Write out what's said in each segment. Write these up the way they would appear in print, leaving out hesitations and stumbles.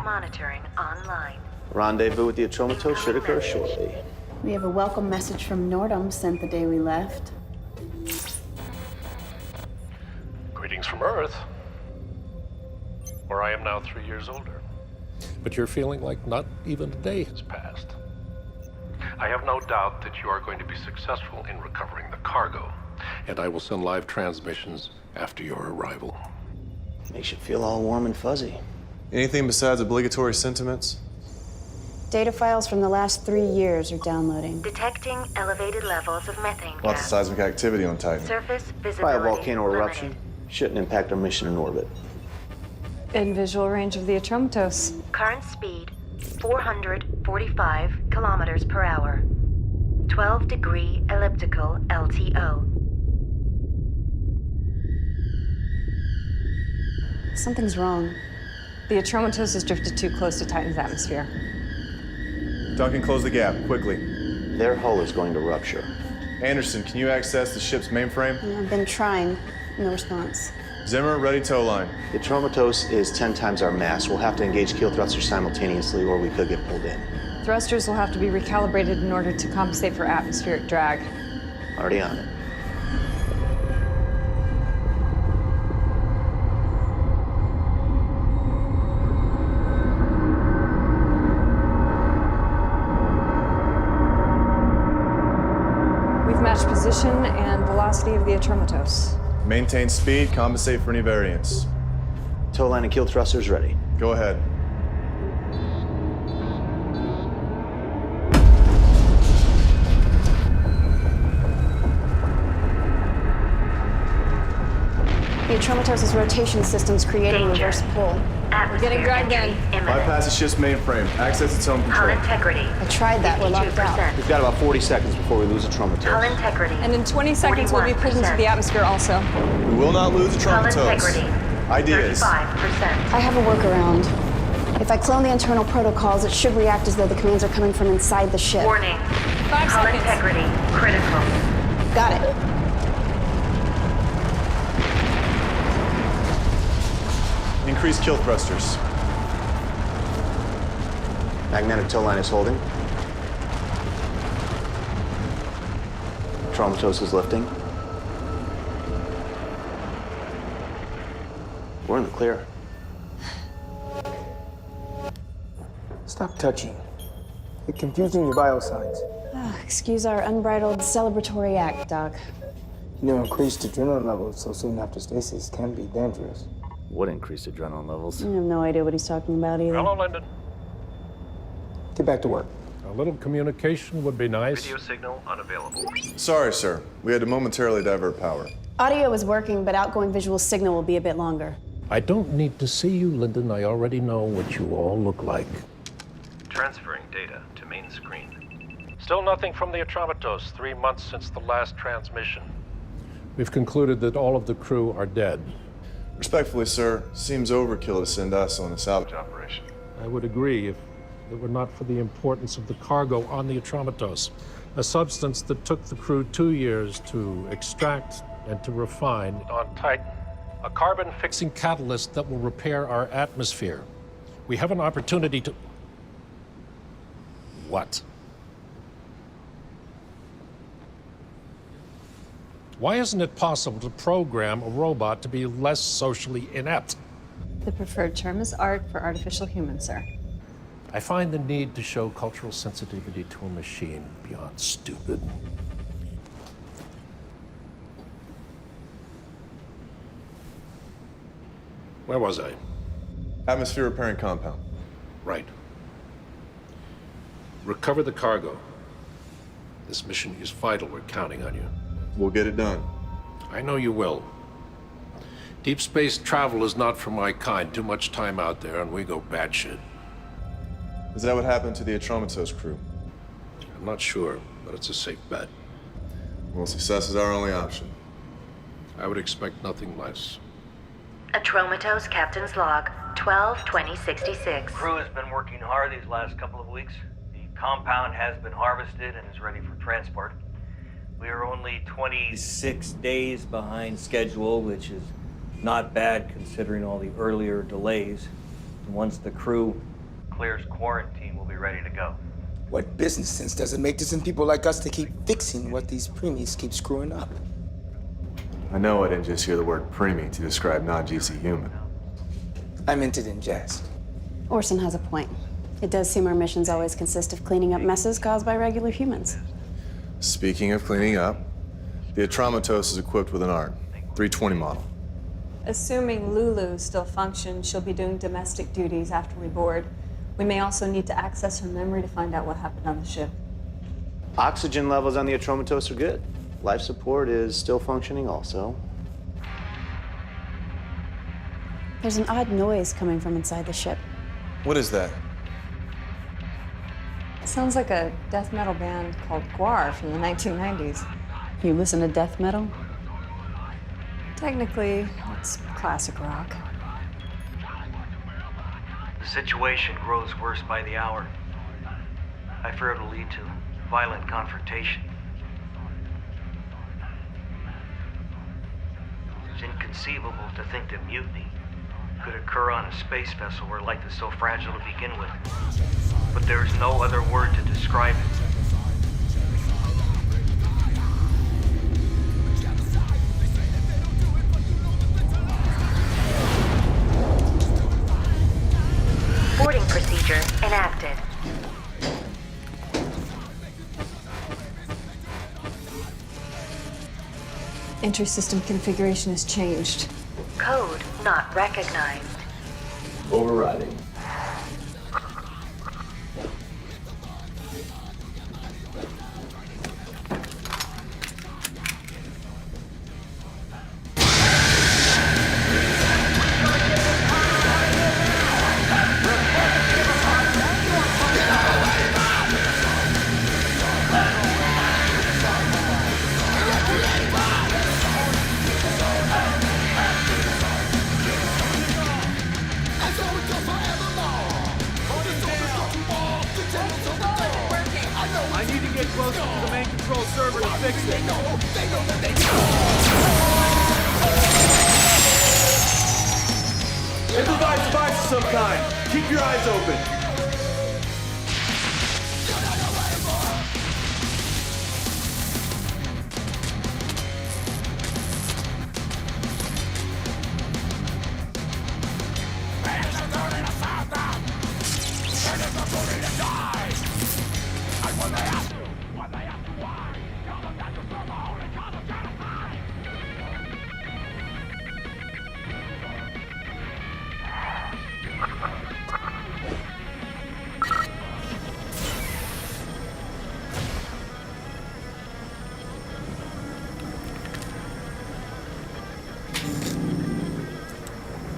monitoring online. Rendezvous with the Atromatos should occur shortly. We have a welcome message from Nordum sent the day we left. Greetings from Earth, where I am now 3 years older. But you're feeling like not even a day has passed. I have no doubt that you are going to be successful in recovering the cargo, and I will send live transmissions after your arrival. Makes you feel all warm and fuzzy. Anything besides obligatory sentiments? Data files from the last 3 years are downloading. Detecting elevated levels of methane gas. Lots of seismic activity on Titan. Surface visibility By a volcano limited. eruption. Shouldn't impact our mission in orbit. In visual range of the Atromatos. Current speed, 445 kilometers per hour. 12-degree elliptical LTO. Something's wrong. The Atromatos has drifted too close to Titan's atmosphere. Duncan, close the gap, quickly. Their hull is going to rupture. Anderson, can you access the ship's mainframe? I've been trying. No response. Zimmer, ready tow line. The Atromatos is 10 times our mass. We'll have to engage keel thrusters simultaneously, or we could get pulled in. Thrusters will have to be recalibrated in order to compensate for atmospheric drag. Already on it. We've matched position and velocity of the Atromatos. Maintain speed, compensate for any variance. Tow line and keel thrusters ready. Go ahead. The Atromatos' rotation system's creating a Danger. reverse pull. Atmosphere getting dragged entry in. imminent. Bypass the ship's mainframe. Access its own Hull control. integrity. I tried that. We're locked out. 52%. We've got about 40 seconds before we lose Hull Atromatos. integrity. And in 20 seconds, we'll be pulled into 41%. the atmosphere also. We will not lose the Hull Atromatos. integrity. Ideas. 35%. I have a workaround. If I clone the internal protocols, it should react as though the commands are coming from inside the ship. Warning. 5 Hull seconds. integrity critical. Got it. Increase kill thrusters. Magnetic tow line is holding. Atromatos is lifting. We're in the clear. Stop touching. You're confusing your vital signs. Excuse our unbridled celebratory act, Doc. You know, increased adrenaline levels so soon after stasis can be dangerous. Would increase adrenaline levels. I have no idea what he's talking about either. Hello, Lyndon. Get back to work. A little communication would be nice. Video signal unavailable. Sorry, sir. We had to momentarily divert power. Audio is working, but outgoing visual signal will be a bit longer. I don't need to see you, Lyndon. I already know what you all look like. Transferring data to main screen. Still nothing from the Atromatos, 3 months since the last transmission. We've concluded that all of the crew are dead. Respectfully, sir, seems overkill to send us on a salvage operation. I would agree if it were not for the importance of the cargo on the Atromatos, a substance that took the crew 2 years to extract and to refine on Titan, a carbon-fixing catalyst that will repair our atmosphere. We have an opportunity to... What? Why isn't it possible to program a robot to be less socially inept? The preferred term is art for artificial humans, sir. I find the need to show cultural sensitivity to a machine beyond stupid. Where was I? Atmosphere repairing compound. Right. Recover the cargo. This mission is vital. We're counting on you. We'll get it done. I know you will. Deep space travel is not for my kind. Too much time out there, and we go batshit. Is that what happened to the Atromatos crew? I'm not sure, but it's a safe bet. Well, success is our only option. I would expect nothing less. Atromatos Captain's Log, 12-2066. Crew has been working hard these last couple of weeks. The compound has been harvested and is ready for transport. We are only 26 days behind schedule, which is not bad considering all the earlier delays. And once the crew clears quarantine, we'll be ready to go. What business sense does it make to send people like us to keep fixing what these preemies keep screwing up? I know I didn't just hear the word preemie to describe non-GC human. I meant it in jest. Orson has a point. It does seem our missions always consist of cleaning up messes caused by regular humans. Speaking of cleaning up, the Atromatos is equipped with an ARC, 320 model. Assuming Lulu still functions, she'll be doing domestic duties after we board. We may also need to access her memory to find out what happened on the ship. Oxygen levels on the Atromatos are good. Life support is still functioning also. There's an odd noise coming from inside the ship. What is that? Sounds like a death metal band called Guar from the 1990s. You listen to death metal? Technically, it's classic rock. The situation grows worse by the hour. I fear it'll lead to violent confrontation. It's inconceivable to think that mutiny could occur on a space vessel where life is so fragile to begin with. But there's no other word to describe it. Boarding procedure enacted. Inter-system configuration has changed. Code not recognized. Overriding. Improvise device of some kind. Keep your eyes open.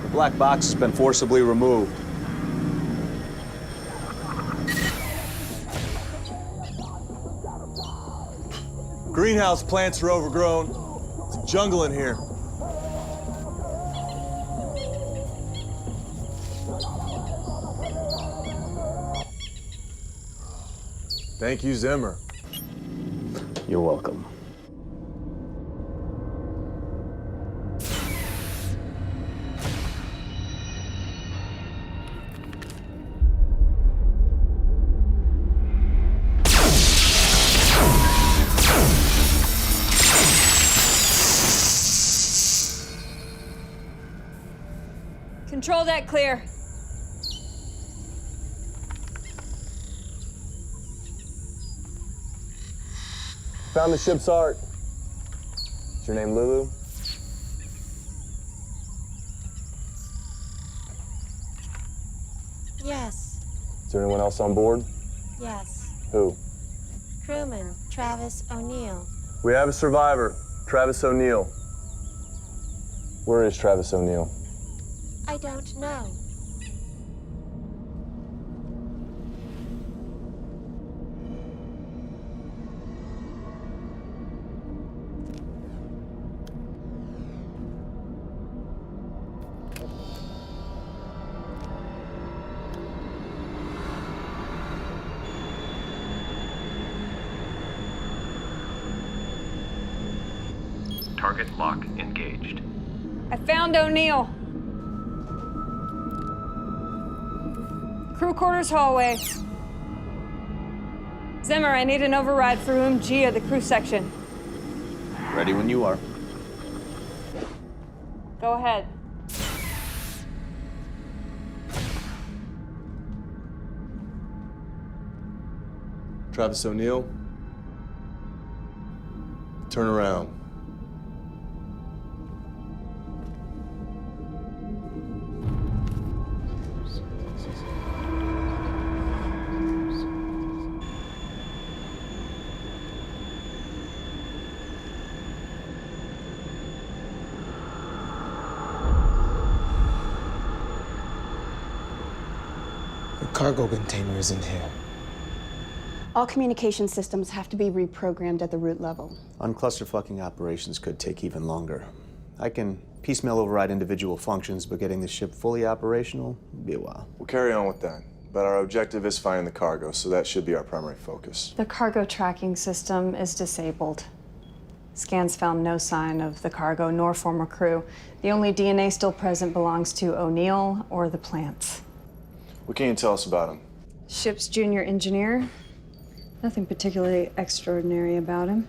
The black box has been forcibly removed. Greenhouse plants are overgrown. It's a jungle in here. Thank you, Zimmer. You're welcome. Control that clear. Found the ship's art. Is your name Lulu? Yes, Is there anyone else on board? yes. Who? Crewman Travis O'Neill. We have a survivor, Travis O'Neill. Where is Travis O'Neill? I don't know. Target lock engaged. I found O'Neill. Crew quarters hallway. Zimmer, I need an override for room G of the crew section. Ready when you are. Go ahead. Travis O'Neill, turn around. The cargo container isn't here. All communication systems have to be reprogrammed at the root level. Unclusterfucking operations could take even longer. I can piecemeal override individual functions, but getting the ship fully operational would be a while. We'll carry on with that. But our objective is finding the cargo, so that should be our primary focus. The cargo tracking system is disabled. Scans found no sign of the cargo nor former crew. The only DNA still present belongs to O'Neill or the plants. What can you tell us about him? Ship's junior engineer. Nothing particularly extraordinary about him.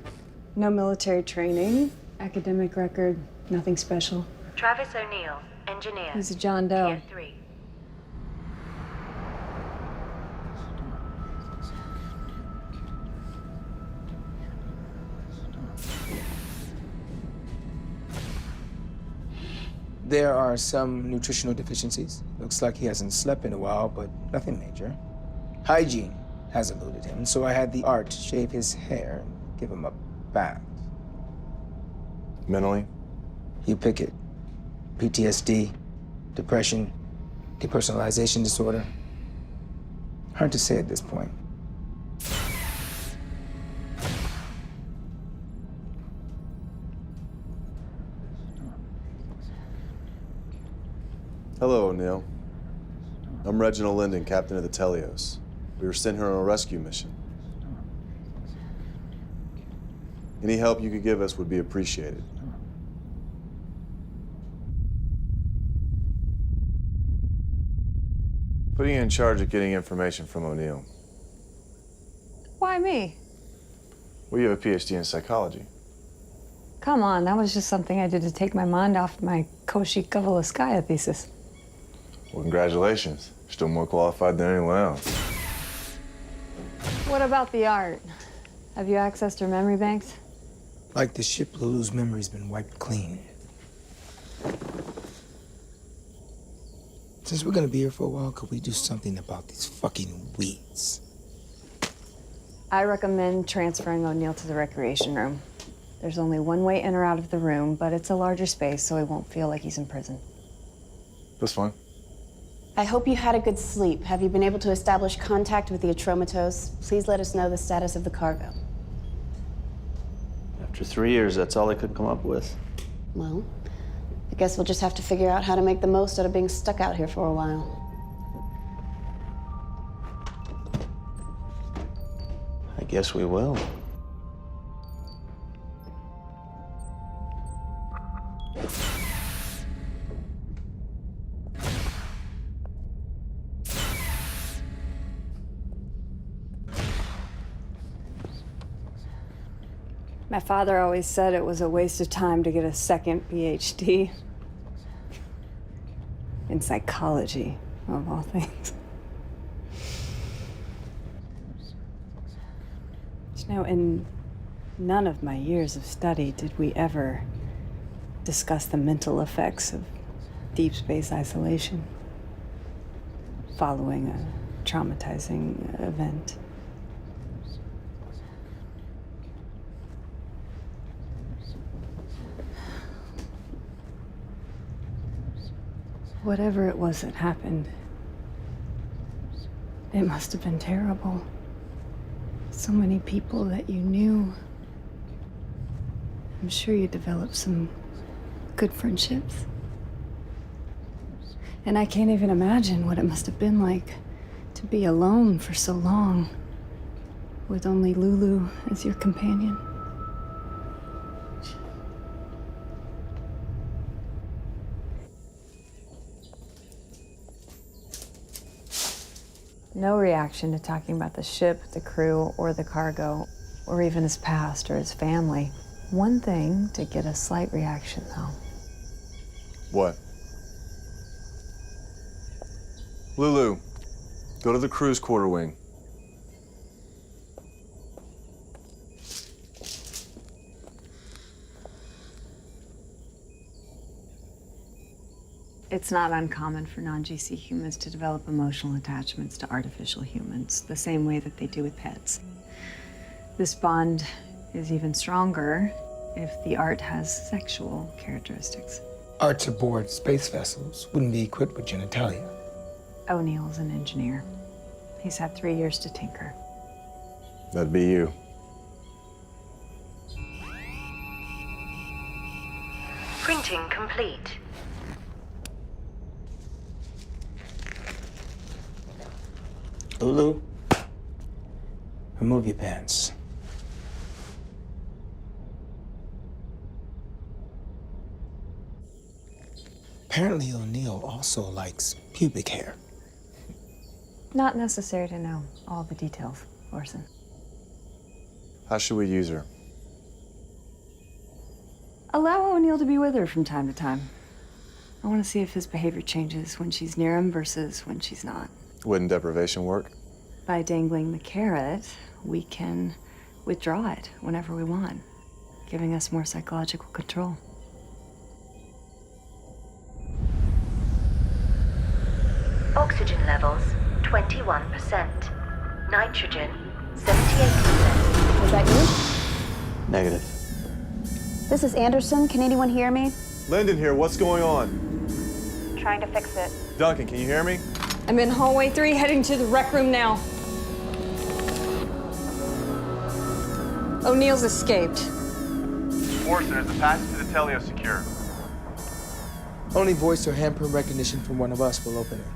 No military training, academic record, nothing special. Travis O'Neill, engineer. He's a John Doe. Tier 3. There are some nutritional deficiencies. Looks like he hasn't slept in a while, but nothing major. Hygiene has eluded him, so I had the art shave his hair and give him a bath. Mentally? You pick it. PTSD, depression, depersonalization disorder. Hard to say at this point. Hello, O'Neill. I'm Reginald Linden, captain of the Telios. We were sent here on a rescue mission. Any help you could give us would be appreciated. Putting you in charge of getting information from O'Neill. Why me? Well, you have a PhD in psychology. Come on, that was just something I did to take my mind off my Koshi-Kavalaskaya thesis. Well, congratulations. You're still more qualified than anyone else. What about the art? Have you accessed her memory banks? Like the ship, Lulu's memory's been wiped clean. Since we're gonna be here for a while, could we do something about these fucking weeds? I recommend transferring O'Neill to the recreation room. There's only one way in or out of the room, but it's a larger space, so he won't feel like he's in prison. That's fine. I hope you had a good sleep. Have you been able to establish contact with the Atromatos? Please let us know the status of the cargo. After 3 years, that's all I could come up with. Well, I guess we'll just have to figure out how to make the most out of being stuck out here for a while. I guess we will. My father always said it was a waste of time to get a second PhD. In psychology, of all things. You know, in none of my years of study did we ever discuss the mental effects of deep space isolation following a traumatizing event. Whatever it was that happened, it must have been terrible. So many people that you knew. I'm sure you developed some good friendships. And I can't even imagine what it must have been like to be alone for so long, with only Lulu as your companion. No reaction to talking about the ship, the crew, or the cargo, or even his past or his family. One thing to get a slight reaction, though. What? Lulu, go to the crew's quarter wing. It's not uncommon for non-GC humans to develop emotional attachments to artificial humans, the same way that they do with pets. This bond is even stronger if the art has sexual characteristics. Arts aboard space vessels wouldn't be equipped with genitalia. O'Neill's an engineer. He's had 3 years to tinker. That'd be you. Printing complete. Lulu, remove your pants. Apparently O'Neill also likes pubic hair. Not necessary to know all the details, Orson. How should we use her? Allow O'Neill to be with her from time to time. I want to see if his behavior changes when she's near him versus when she's not. Wouldn't deprivation work? By dangling the carrot, we can withdraw it whenever we want, giving us more psychological control. Oxygen levels 21%. Nitrogen 78%. Was that you? Negative. This is Anderson. Can anyone hear me? Lyndon here, what's going on? Trying to fix it. Duncan, can you hear me? I'm in hallway 3, heading to the rec room now. O'Neill's escaped. Orson, is the passage to the teleo secure? Only voice or handprint recognition from one of us will open it.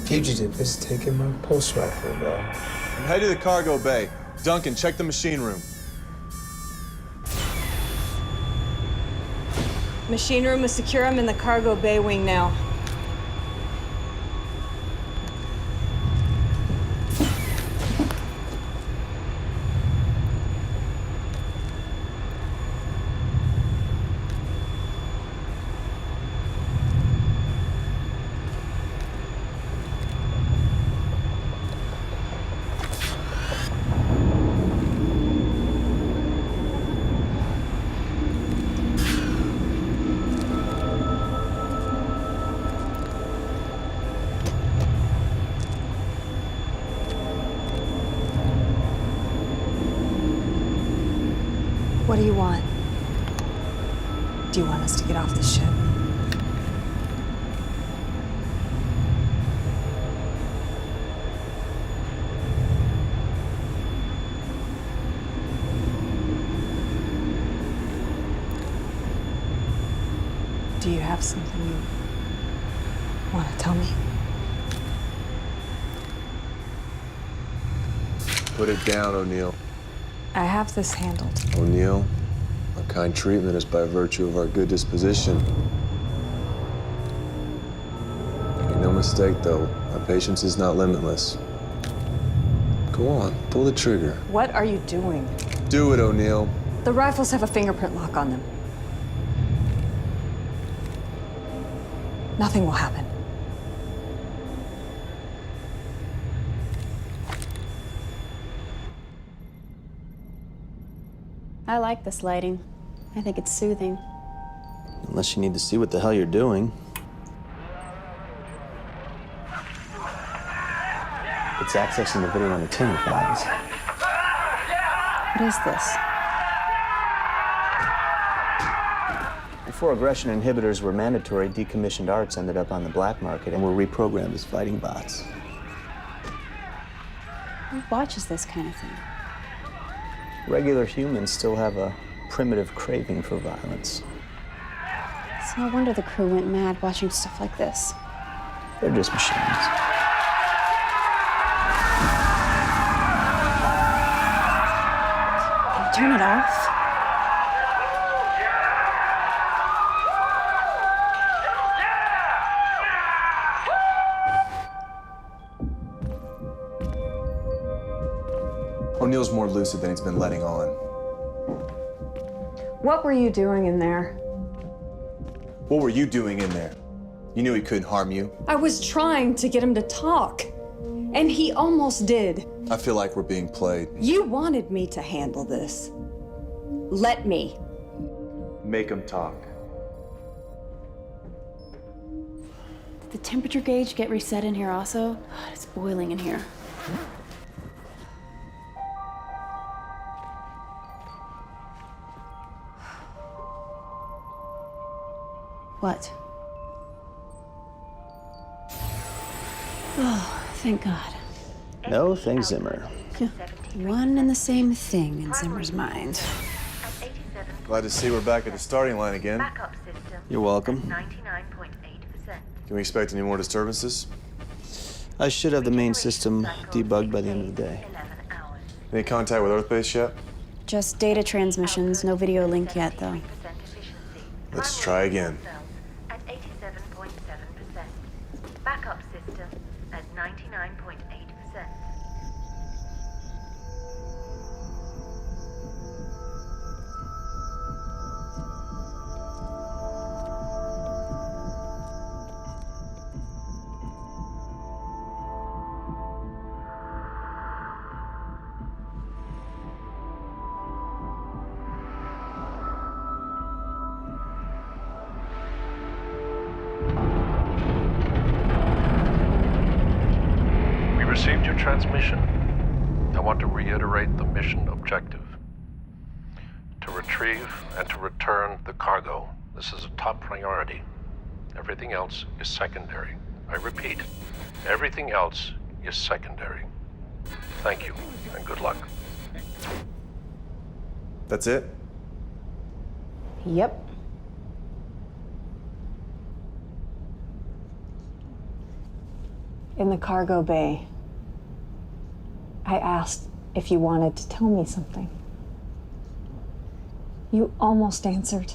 Fugitive has taken my pulse rifle, though. I'm headed to the cargo bay. Duncan, check the machine room. Machine room is secure. I'm in the cargo bay wing now. What do you want? Do you want us to get off the ship? Do you have something you want to tell me? Put it down, O'Neill. I have this handled. O'Neill, our kind treatment is by virtue of our good disposition. Make no mistake, though, our patience is not limitless. Go on, pull the trigger. What are you doing? Do it, O'Neill. The rifles have a fingerprint lock on them. Nothing will happen. I like this lighting. I think it's soothing. Unless you need to see what the hell you're doing. It's accessing the video on the Timmy files. What is this? Before aggression inhibitors were mandatory, decommissioned arts ended up on the black market and were reprogrammed as fighting bots. Who watches this kind of thing? Regular humans still have a primitive craving for violence. It's no wonder the crew went mad watching stuff like this. They're just machines. Can you turn it off? O'Neill's more lucid than he's been letting on. What were you doing in there? What were you doing in there? You knew he couldn't harm you. I was trying to get him to talk, and he almost did. I feel like we're being played. You wanted me to handle this. Let me. Make him talk. Did the temperature gauge get reset in here also? God, it's boiling in here. What? Oh, thank God. No, thank Zimmer. One and the same thing in Zimmer's mind. Glad to see we're back at the starting line again. Backup system. You're welcome. 99.8%. Can we expect any more disturbances? I should have the main system debugged by the end of the day. 11 hours. Any contact with Earth Base yet? Just data transmissions, no video link yet, though. 73% efficiency. Let's try again. At 87.7%. Backup system at 99.8%. We received your transmission. I want to reiterate the mission objective. To retrieve and to return the cargo. This is a top priority. Everything else is secondary. I repeat, everything else is secondary. Thank you, and good luck. That's it? Yep. In the cargo bay, I asked if you wanted to tell me something. You almost answered.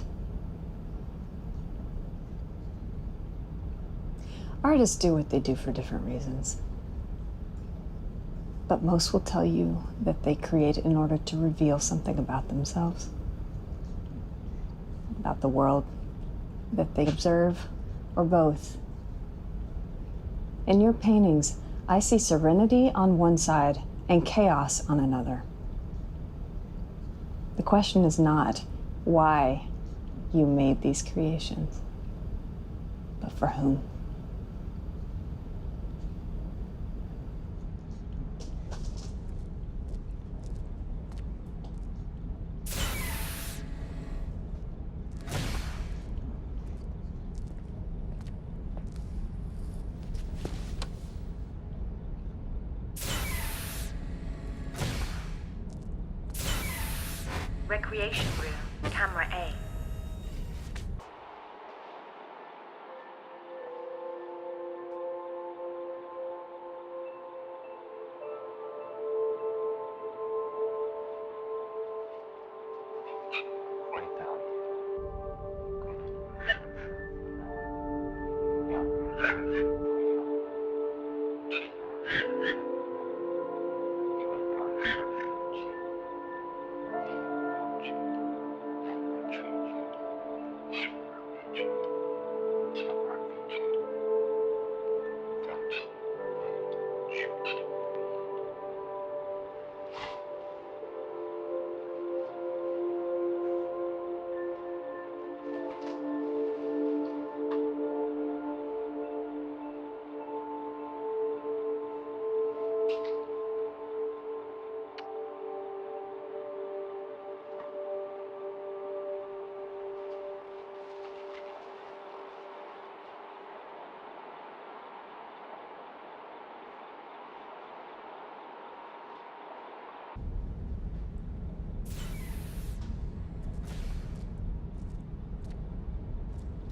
Artists do what they do for different reasons. But most will tell you that they create in order to reveal something about themselves, about the world that they observe, or both. In your paintings, I see serenity on one side and chaos on another. The question is not why you made these creations, but for whom. Recreation room, camera A.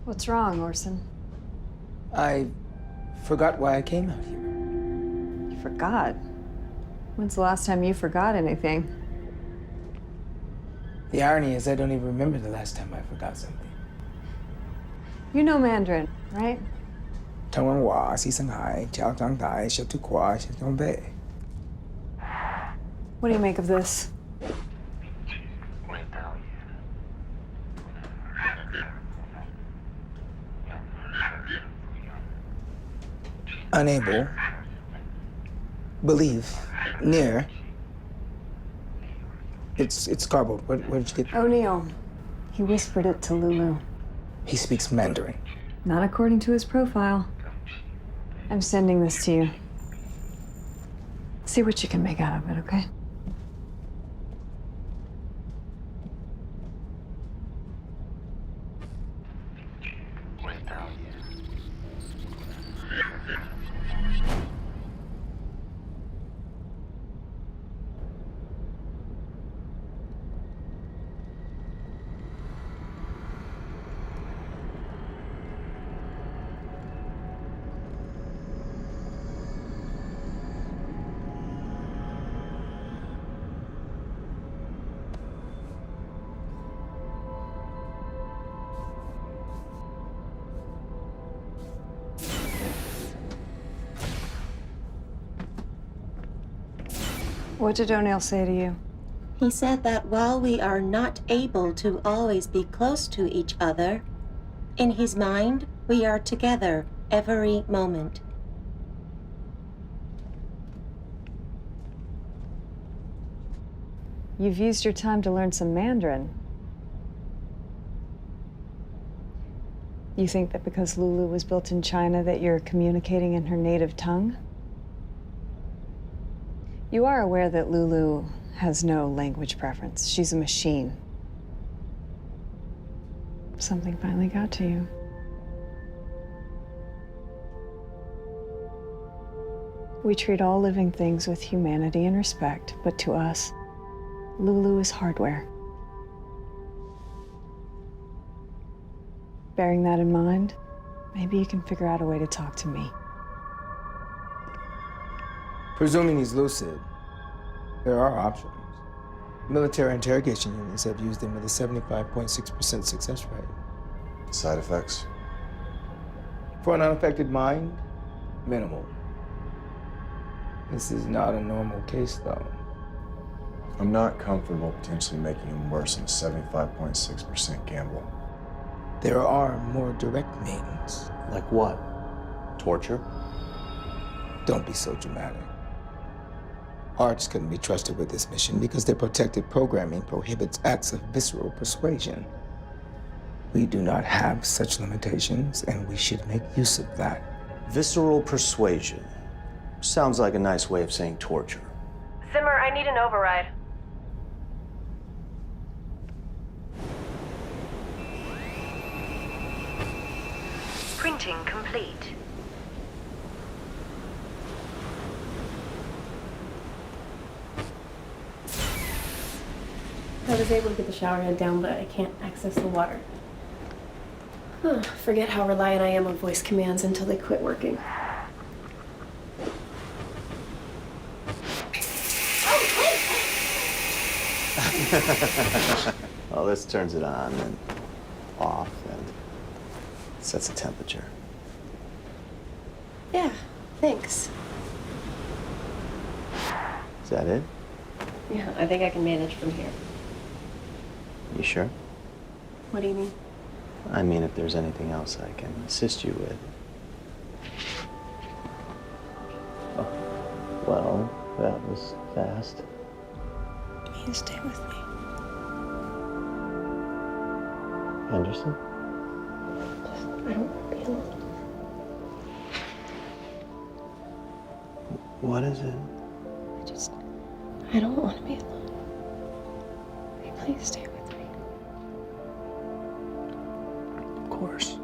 What's wrong, Orson? I forgot why I came out here. You forgot? When's the last time you forgot anything? The irony is I don't even remember the last time I forgot something. You know Mandarin, right? 台湾话是上海，教长大，学读qua，学东北。What do you make of this? Unable. Believe. Near. It's cardboard. Where did you get? O'Neill. He whispered it to Lulu. He speaks Mandarin. Not according to his profile. I'm sending this to you. See what you can make out of it, okay? What did O'Neill say to you? He said that while we are not able to always be close to each other, in his mind, we are together every moment. You've used your time to learn some Mandarin. You think that because Lulu was built in China that you're communicating in her native tongue? You are aware that Lulu has no language preference. She's a machine. Something finally got to you. We treat all living things with humanity and respect, but to us, Lulu is hardware. Bearing that in mind, maybe you can figure out a way to talk to me. Presuming he's lucid, there are options. Military interrogation units have used him with a 75.6% success rate. Side effects? For an unaffected mind, minimal. This is not a normal case, though. I'm not comfortable potentially making him worse than a 75.6% gamble. There are more direct means. Like what? Torture? Don't be so dramatic. Arts couldn't be trusted with this mission because their protected programming prohibits acts of visceral persuasion. We do not have such limitations, and we should make use of that. Visceral persuasion. Sounds like a nice way of saying torture. Zimmer, I need an override. Printing complete. I was able to get the shower head down, but I can't access the water. Forget how reliant I am on voice commands until they quit working. Well, this turns it on and off and sets the temperature. Yeah, thanks. Is that it? Yeah, I think I can manage from here. You sure? What do you mean? I mean, if there's anything else I can assist you with. Oh, well, that was fast. You stay with me. Anderson? I don't want to be alone. What is it? I don't want to be alone. Will you please stay with me? Of course.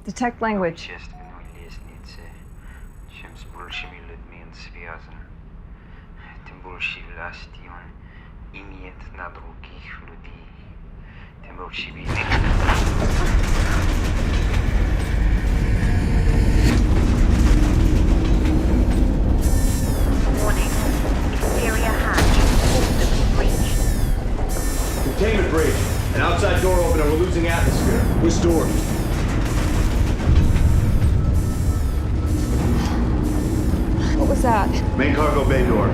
Detect language. Чем с большими людьми он связан, тем больше власти он имеет на других людей, тем больше вины. Warning. Exterior hatch. Forcibly breached. Containment breach. An outside door open and we're losing atmosphere. Which door? What was that? Main cargo bay door.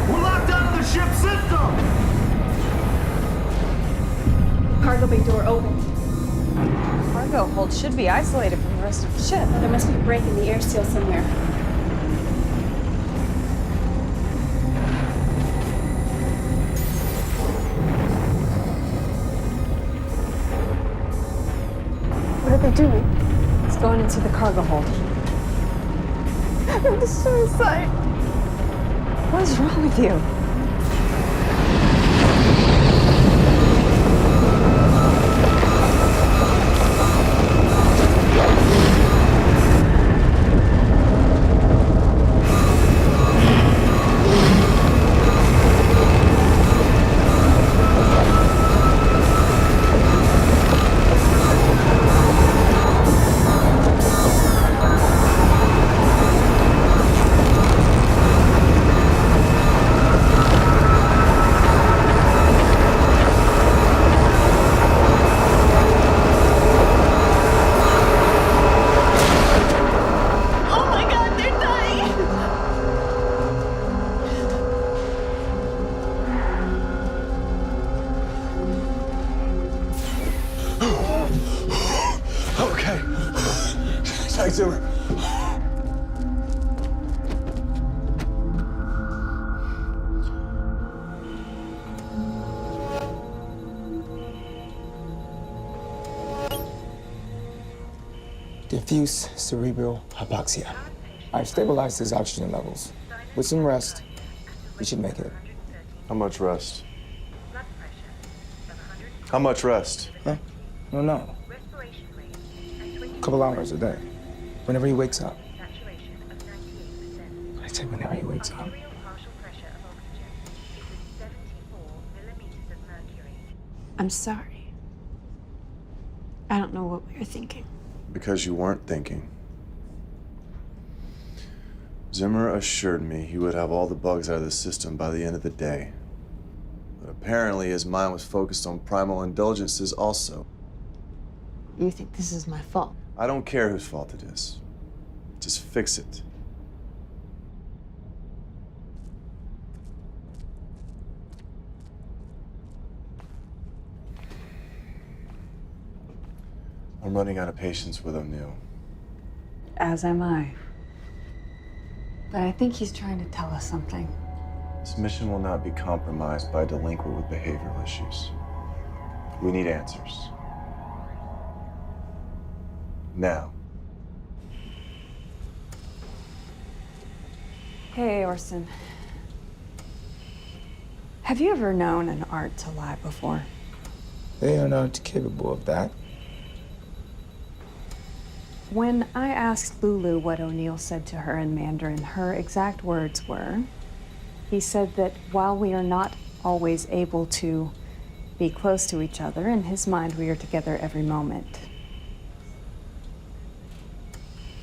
We're locked out of the ship's system! Cargo bay door open. Cargo hold should be isolated from the rest of the ship. There must be a break in the air seal somewhere. What are they doing? It's going into the cargo hold. The suicide. What is wrong with you? Okay. Thanks, Zimmer. Diffuse cerebral hypoxia. I've stabilized his oxygen levels. With some rest, we should make it. How much rest? How much rest? Huh? No, no. A couple hours a day. Whenever he wakes up. I said whenever he wakes up. I'm sorry. I don't know what we were thinking. Because you weren't thinking. Zimmer assured me he would have all the bugs out of the system by the end of the day. But apparently his mind was focused on primal indulgences also. You think this is my fault? I don't care whose fault it is. Just fix it. I'm running out of patience with O'Neill. As am I. But I think he's trying to tell us something. This mission will not be compromised by a delinquent with behavioral issues. We need answers. Now. Hey, Orson. Have you ever known an art to lie before? They are not capable of that. When I asked Lulu what O'Neill said to her in Mandarin, her exact words were, he said that while we are not always able to be close to each other, in his mind we are together every moment.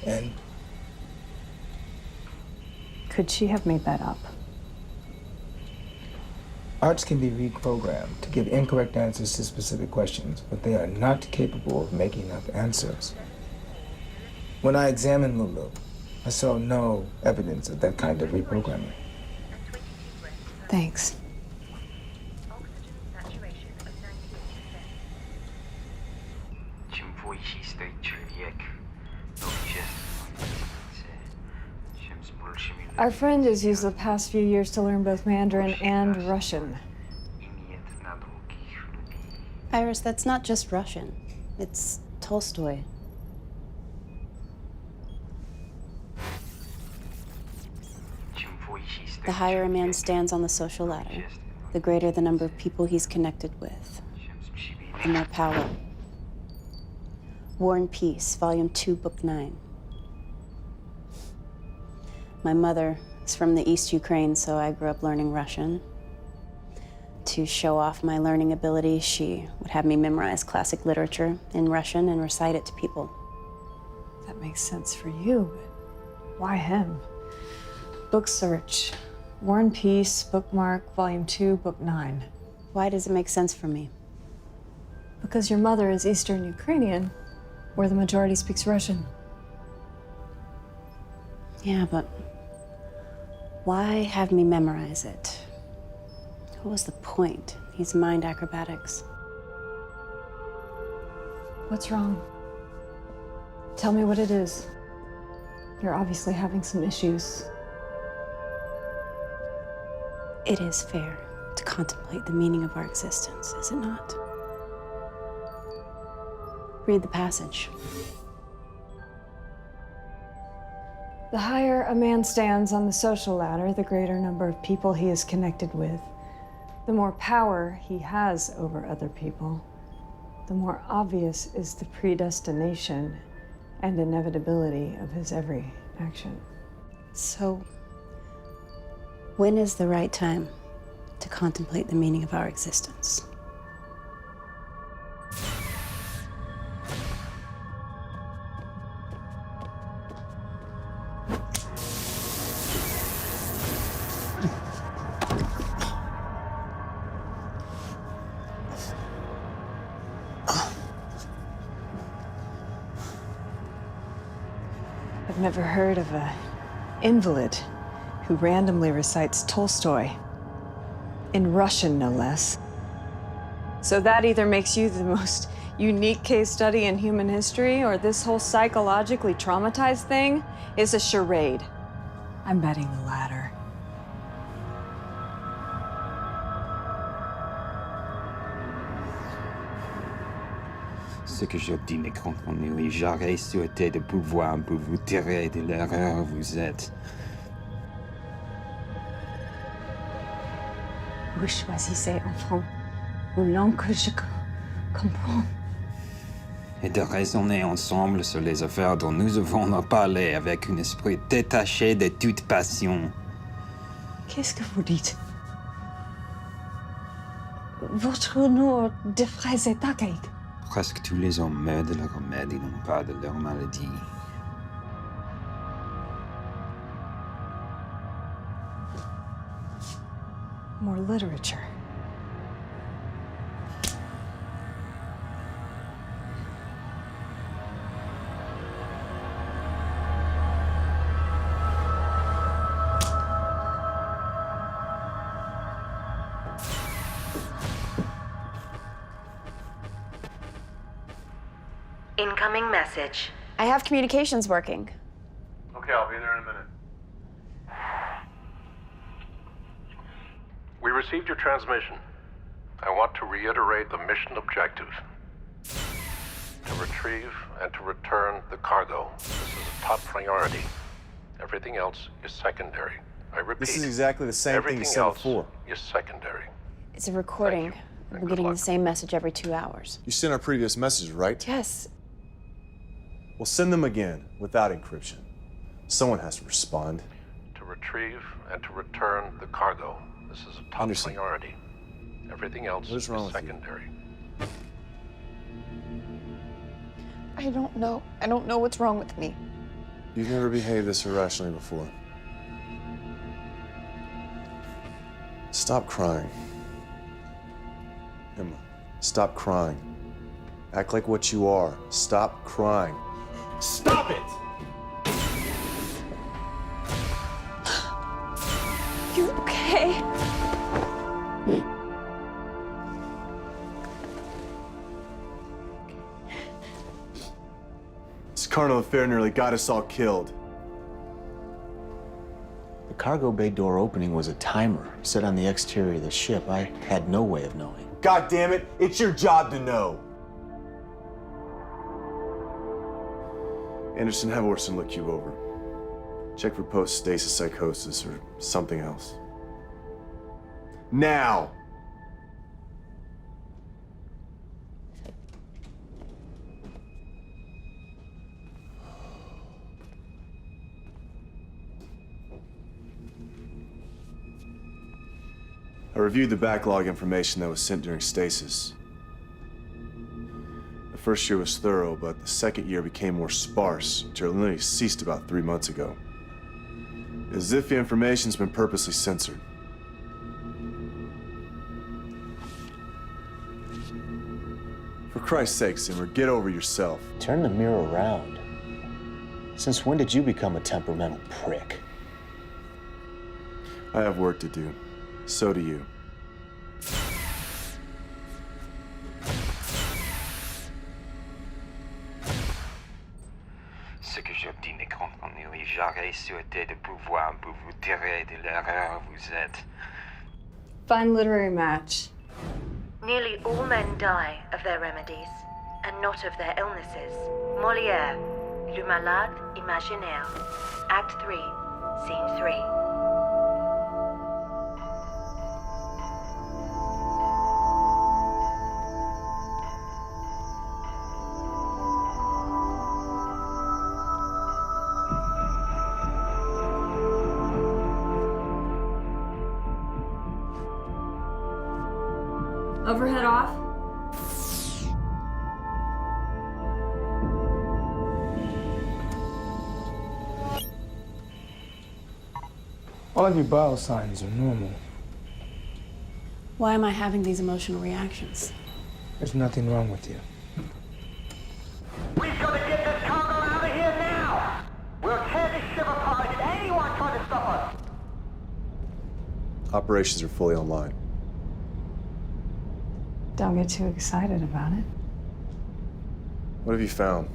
And could she have made that up? arts can be reprogrammed to give incorrect answers to specific questions, but they are not capable of making up answers. When I examined Lulu, I saw no evidence of that kind of reprogramming. Thanks. Our friend has used the past few years to learn both Mandarin and Russian. Iris, that's not just Russian. It's Tolstoy. The higher a man stands on the social ladder, the greater the number of people he's connected with, the more power. War and Peace, Volume 2, Book 9. My mother is from the East Ukraine, so I grew up learning Russian. To show off my learning ability, she would have me memorize classic literature in Russian and recite it to people. That makes sense for you, but why him? Book search. War and Peace, bookmark, Volume 2, Book 9. Why does it make sense for me? Because your mother is Eastern Ukrainian, where the majority speaks Russian. Yeah, but why have me memorize it? What was the point? These mind acrobatics. What's wrong? Tell me what it is. You're obviously having some issues. It is fair to contemplate the meaning of our existence, is it not? Read the passage. The higher a man stands on the social ladder, the greater number of people he is connected with, the more power he has over other people, the more obvious is the predestination and inevitability of his every action. So, when is the right time to contemplate the meaning of our existence? I've never heard of an invalid who randomly recites Tolstoy, in Russian no less. So that either makes you the most unique case study in human history, or this whole psychologically traumatized thing is a charade. I'm betting the latter. Ce que j'obtenais quand j'aurais souhaité de pouvoir pour vous tirer de l'erreur où vous êtes. Vous choisissez enfant une langue que je comprends. Et de raisonner ensemble sur les affaires dont nous avons à parler avec un esprit détaché de toute passion. Qu'est-ce que vous dites? Votre nom de phrase est archaïque. Presque tous les hommes meurent de leur remède et non pas de leur maladie. More literature. Incoming message. I have communications working. Okay, I'll be there in a minute. We received your transmission. I want to reiterate the mission objective. To retrieve and to return the cargo. This is a top priority. Everything else is secondary. I repeat. This is exactly the same thing you said before. Everything else is secondary. It's a recording. and We're good getting luck. the same message every 2 hours. You sent our previous messages, right? Yes. Well, send them again without encryption. Someone has to respond. To retrieve and to return the cargo. This is a top Anderson. priority. Everything else What is wrong is with you? secondary. I don't know. I don't know what's wrong with me. You've never behaved this irrationally before. Stop crying. Emma, stop crying. Act like what you are. Stop crying. Stop it! You okay? This carnal affair nearly got us all killed. The cargo bay door opening was a timer set on the exterior of the ship. I had no way of knowing. God damn it, it's your job to know. Anderson, have Orson look you over. Check for post-stasis psychosis or something else. Now! I reviewed the backlog information that was sent during stasis. The first year was thorough, but the second year became more sparse until it literally ceased about 3 months ago. As if the information's been purposely censored. For Christ's sake, Simmer, get over yourself. Turn the mirror around. Since when did you become a temperamental prick? I have work to do. So do you. Ce que j'obtiens des contenus, j'aurais souhaité de pouvoir vous tirer de l'erreur vous êtes. Find literary match. Nearly all men die of their remedies, and not of their illnesses. Molière, Le Malade Imaginaire, Act 3, Scene 3. Overhead off. All of your vital signs are normal. Why am I having these emotional reactions? There's nothing wrong with you. We've got to get this cargo out of here now! We'll tear this ship apart if anyone tries to stop us! Operations are fully online. Don't get too excited about it. What have you found?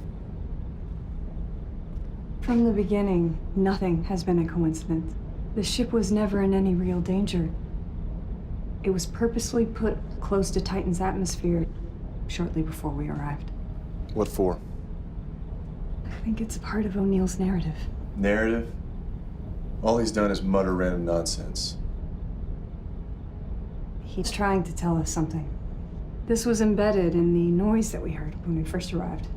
From the beginning, nothing has been a coincidence. The ship was never in any real danger. It was purposely put close to Titan's atmosphere shortly before we arrived. What for? I think it's part of O'Neill's narrative. Narrative? All he's done is mutter random nonsense. He's trying to tell us something. This was embedded in the noise that we heard when we first arrived.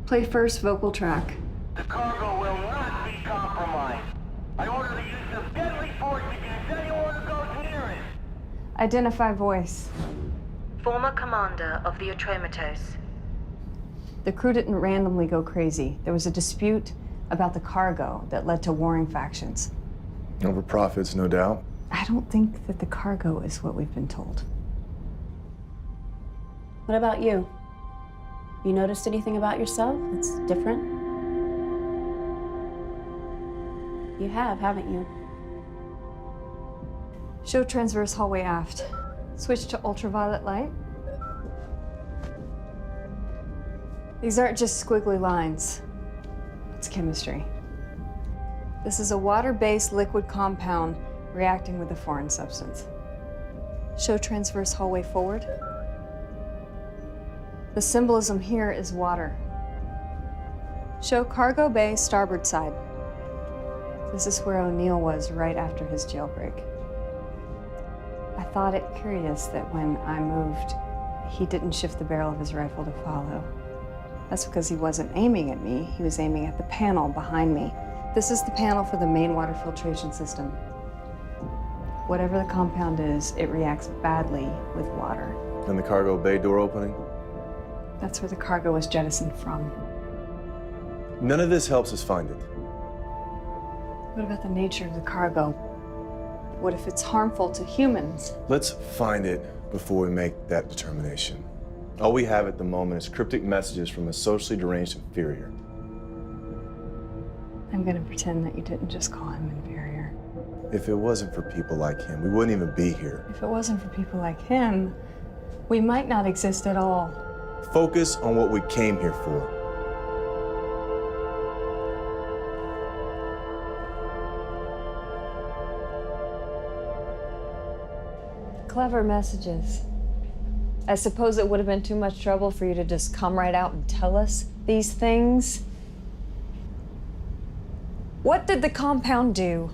Play first vocal track. The cargo will not be compromised. I order the use of deadly force against anyone who goes near it. Identify voice. Former commander of the Atromatos. The crew didn't randomly go crazy. There was a dispute about the cargo that led to warring factions. Over profits, no doubt. I don't think that the cargo is what we've been told. What about you? You noticed anything about yourself that's different? You have, haven't you? Show transverse hallway aft. Switch to ultraviolet light. These aren't just squiggly lines. It's chemistry. This is a water-based liquid compound reacting with a foreign substance. Show transverse hallway forward. The symbolism here is water. Show cargo bay starboard side. This is where O'Neill was right after his jailbreak. I thought it curious that when I moved, he didn't shift the barrel of his rifle to follow. That's because he wasn't aiming at me, he was aiming at the panel behind me. This is the panel for the main water filtration system. Whatever the compound is, it reacts badly with water. And the cargo bay door opening? That's where the cargo was jettisoned from. None of this helps us find it. What about the nature of the cargo? What if it's harmful to humans? Let's find it before we make that determination. All we have at the moment is cryptic messages from a socially deranged inferior. I'm gonna pretend that you didn't just call him inferior. If it wasn't for people like him, we wouldn't even be here. If it wasn't for people like him, we might not exist at all. Focus on what we came here for. Clever messages. I suppose it would have been too much trouble for you to just come right out and tell us these things. What did the compound do?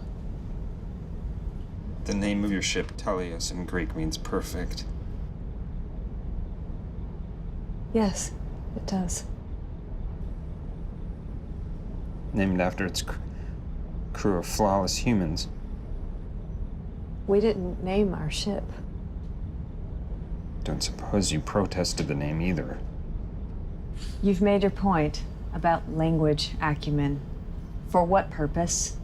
The name of your ship, Telios, in Greek means perfect. Yes, it does. Named after its crew of flawless humans. We didn't name our ship. Don't suppose you protested the name either. You've made your point about language acumen. For what purpose?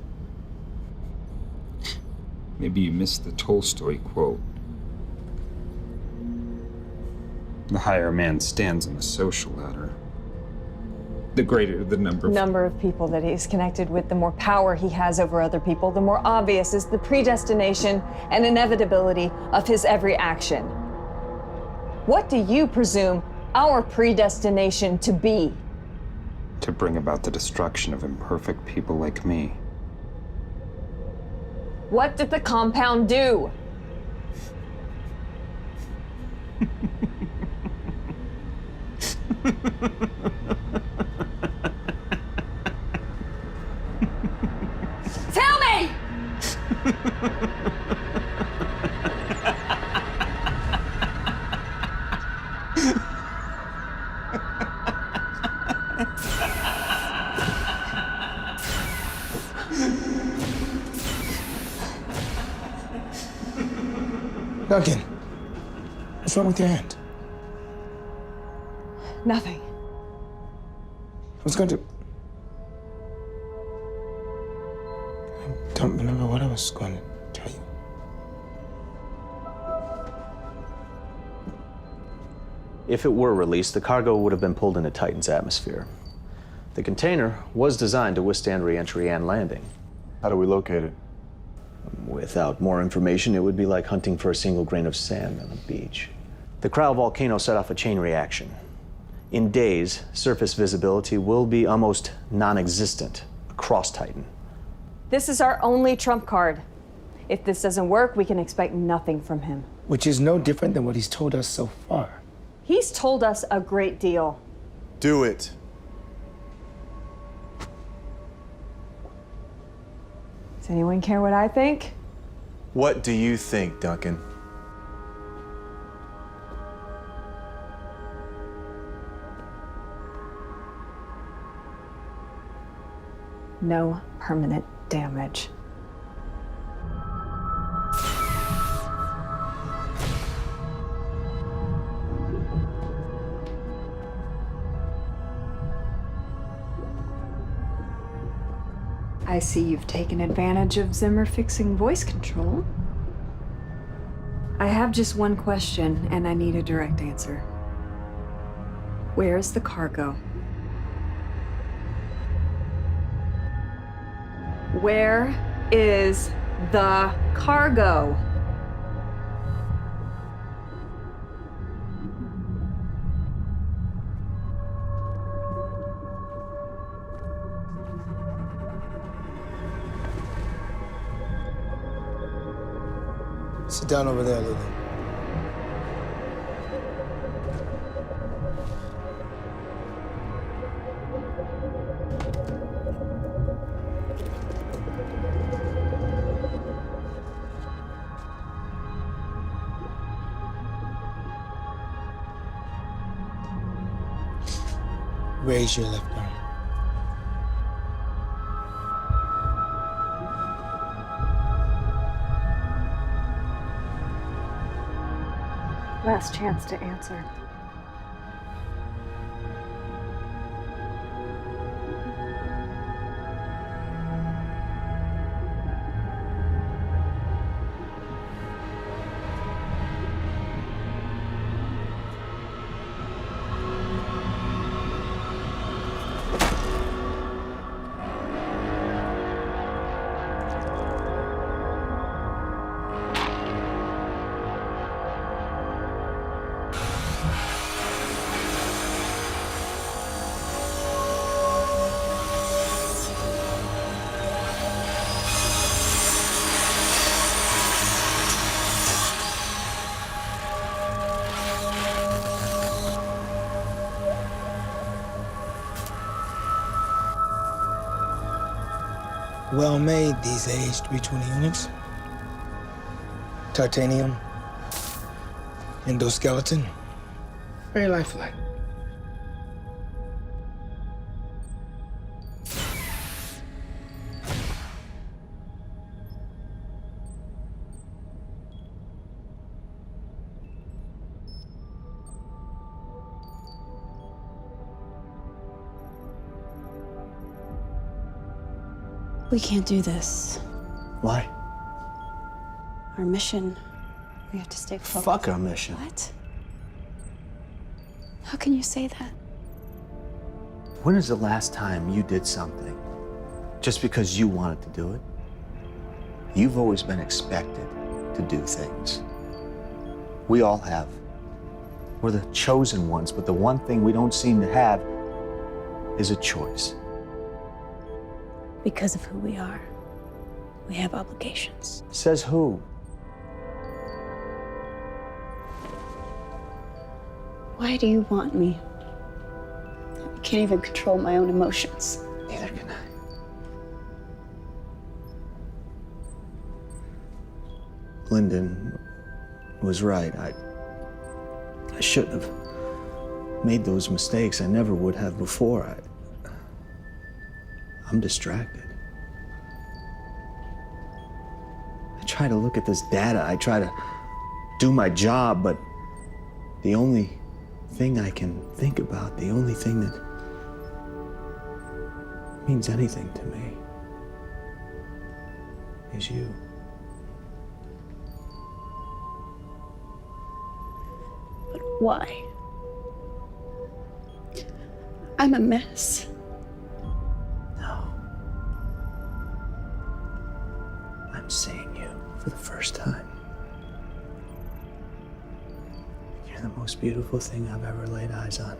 Maybe you missed the Tolstoy quote. The higher a man stands on the social ladder, the greater the number of people that he's connected with, the more power he has over other people, the more obvious is the predestination and inevitability of his every action. What do you presume our predestination to be? to bring about the destruction of imperfect people like me. What did the compound do? Tell me! Duncan, what's wrong with your hand? Nothing. I was going to... I don't remember what I was going to tell you. If it were released, the cargo would have been pulled into Titan's atmosphere. The container was designed to withstand re-entry and landing. How do we locate it? Without more information, it would be like hunting for a single grain of sand on a beach. The cryovolcano set off a chain reaction. In days, surface visibility will be almost non-existent across Titan. This is our only trump card. If this doesn't work, we can expect nothing from him. Which is no different than what he's told us so far. He's told us a great deal. Do it. Does anyone care what I think? What do you think, Duncan? No permanent damage. I see you've taken advantage of Zimmer fixing voice control. I have just one question, and I need a direct answer. Where's the cargo? Where is the cargo? Sit down over there, Lily. Raise your left arm. Last chance to answer. Well made, these aged 320 units. Titanium. Endoskeleton. Very lifelike. We can't do this. Why? Our mission. We have to stay focused. Fuck our mission. What? How can you say that? When is the last time you did something just because you wanted to do it? You've always been expected to do things. We all have. We're the chosen ones, but the one thing we don't seem to have is a choice. Because of who we are, we have obligations. Says who? Why do you want me? I can't even control my own emotions. Neither can I. Lyndon was right. I shouldn't have made those mistakes. I never would have before. I'm distracted. I try to look at this data. I try to do my job, but the only thing I can think about, the only thing that means anything to me is you. But why? I'm a mess. I'm seeing you for the first time. You're the most beautiful thing I've ever laid eyes on.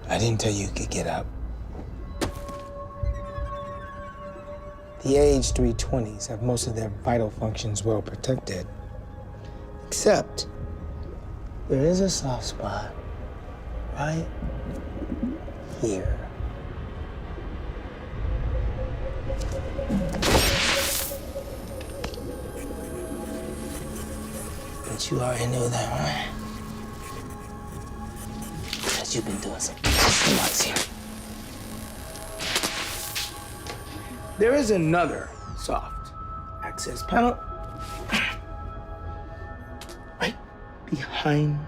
I didn't tell you could get up. The age 320s have most of their vital functions well protected. Except, there is a soft spot right here. But you already knew that, right? Because you've been doing some months here. There is another soft access panel right behind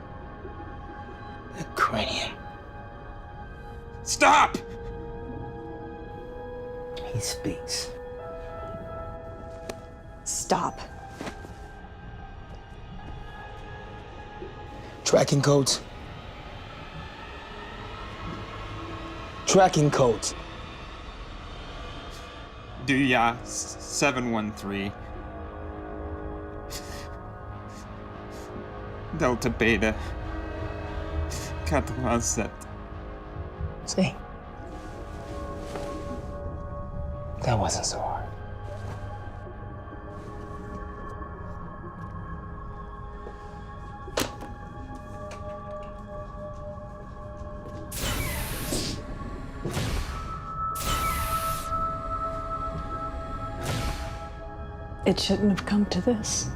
the cranium. Stop! He speaks. Stop. Tracking codes. Tracking codes. Duya 713. Delta Beta. 87. See? That wasn't so hard. It shouldn't have come to this.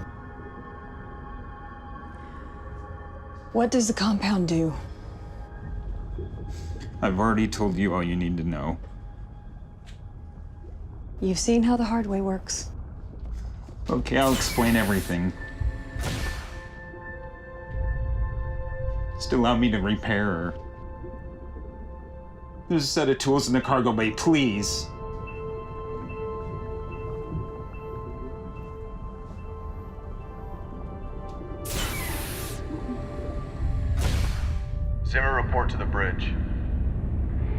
What does the compound do? I've already told you all you need to know. You've seen how the hard way works. Okay, I'll explain everything. Just allow me to repair her. There's a set of tools in the cargo bay, please. Zimmer, report to the bridge.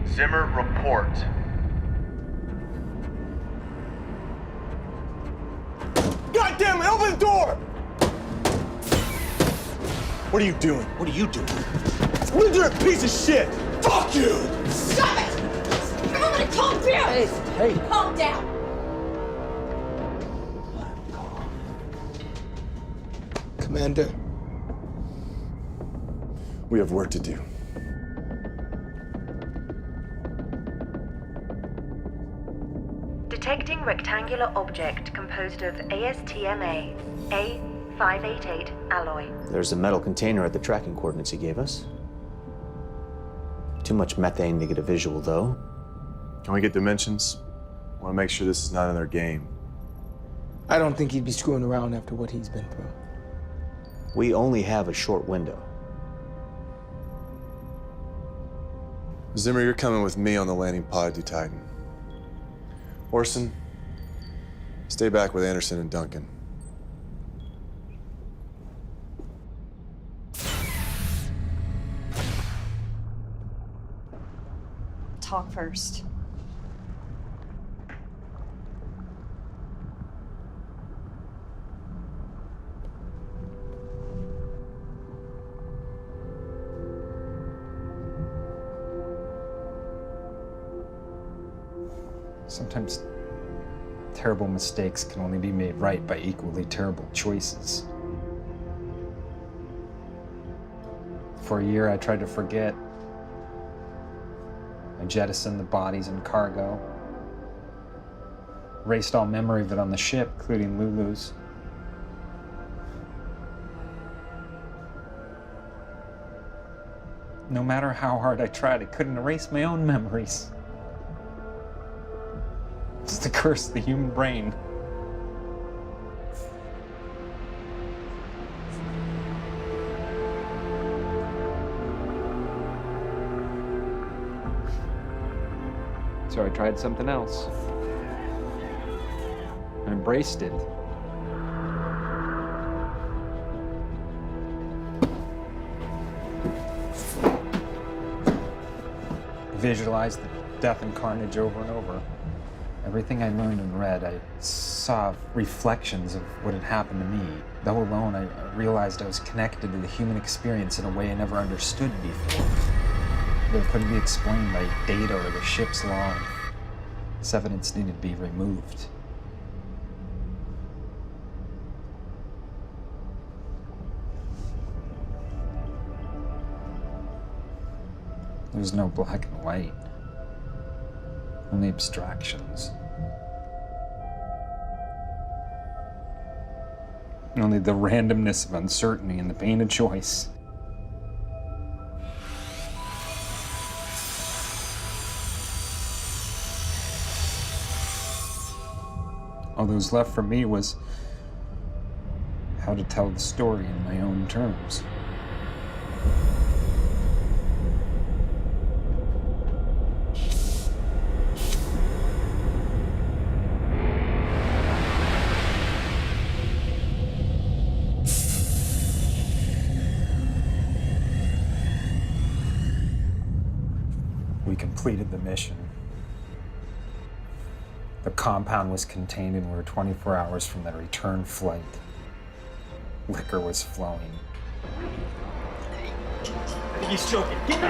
Zimmer, report. God damn it, open the door! What are you doing? What are you doing? You're a piece of shit! Fuck you! Stop it! Everybody calm down! Hey. Calm down! Commander, We have work to do. Detecting rectangular object composed of ASTMA A588 alloy. There's a metal container at the tracking coordinates he gave us. Too much methane to get a visual, though. Can we get dimensions? I want to make sure this is not in their game. I don't think he'd be screwing around after what he's been through. We only have a short window. Zimmer, you're coming with me on the landing pod to Titan. Orson, stay back with Anderson and Duncan. Talk first. Sometimes terrible mistakes can only be made right by equally terrible choices. For a year, I tried to forget. I jettisoned the bodies and cargo. Erased all memory of it on the ship, including Lulu's. No matter how hard I tried, I couldn't erase my own memories. It's the curse of the human brain. So I tried something else. I embraced it. Visualized the death and carnage over and over. Everything I learned and read, I saw reflections of what had happened to me. Though alone, I realized I was connected to the human experience in a way I never understood before. That couldn't be explained by data or the ship's log. This evidence needed to be removed. There's no black and white. Only abstractions. Only the randomness of uncertainty and the pain of choice. All that was left for me was how to tell the story in my own terms. We completed the mission. The compound was contained and we were 24 hours from the return flight. Liquor was flowing. I think he's choking. Get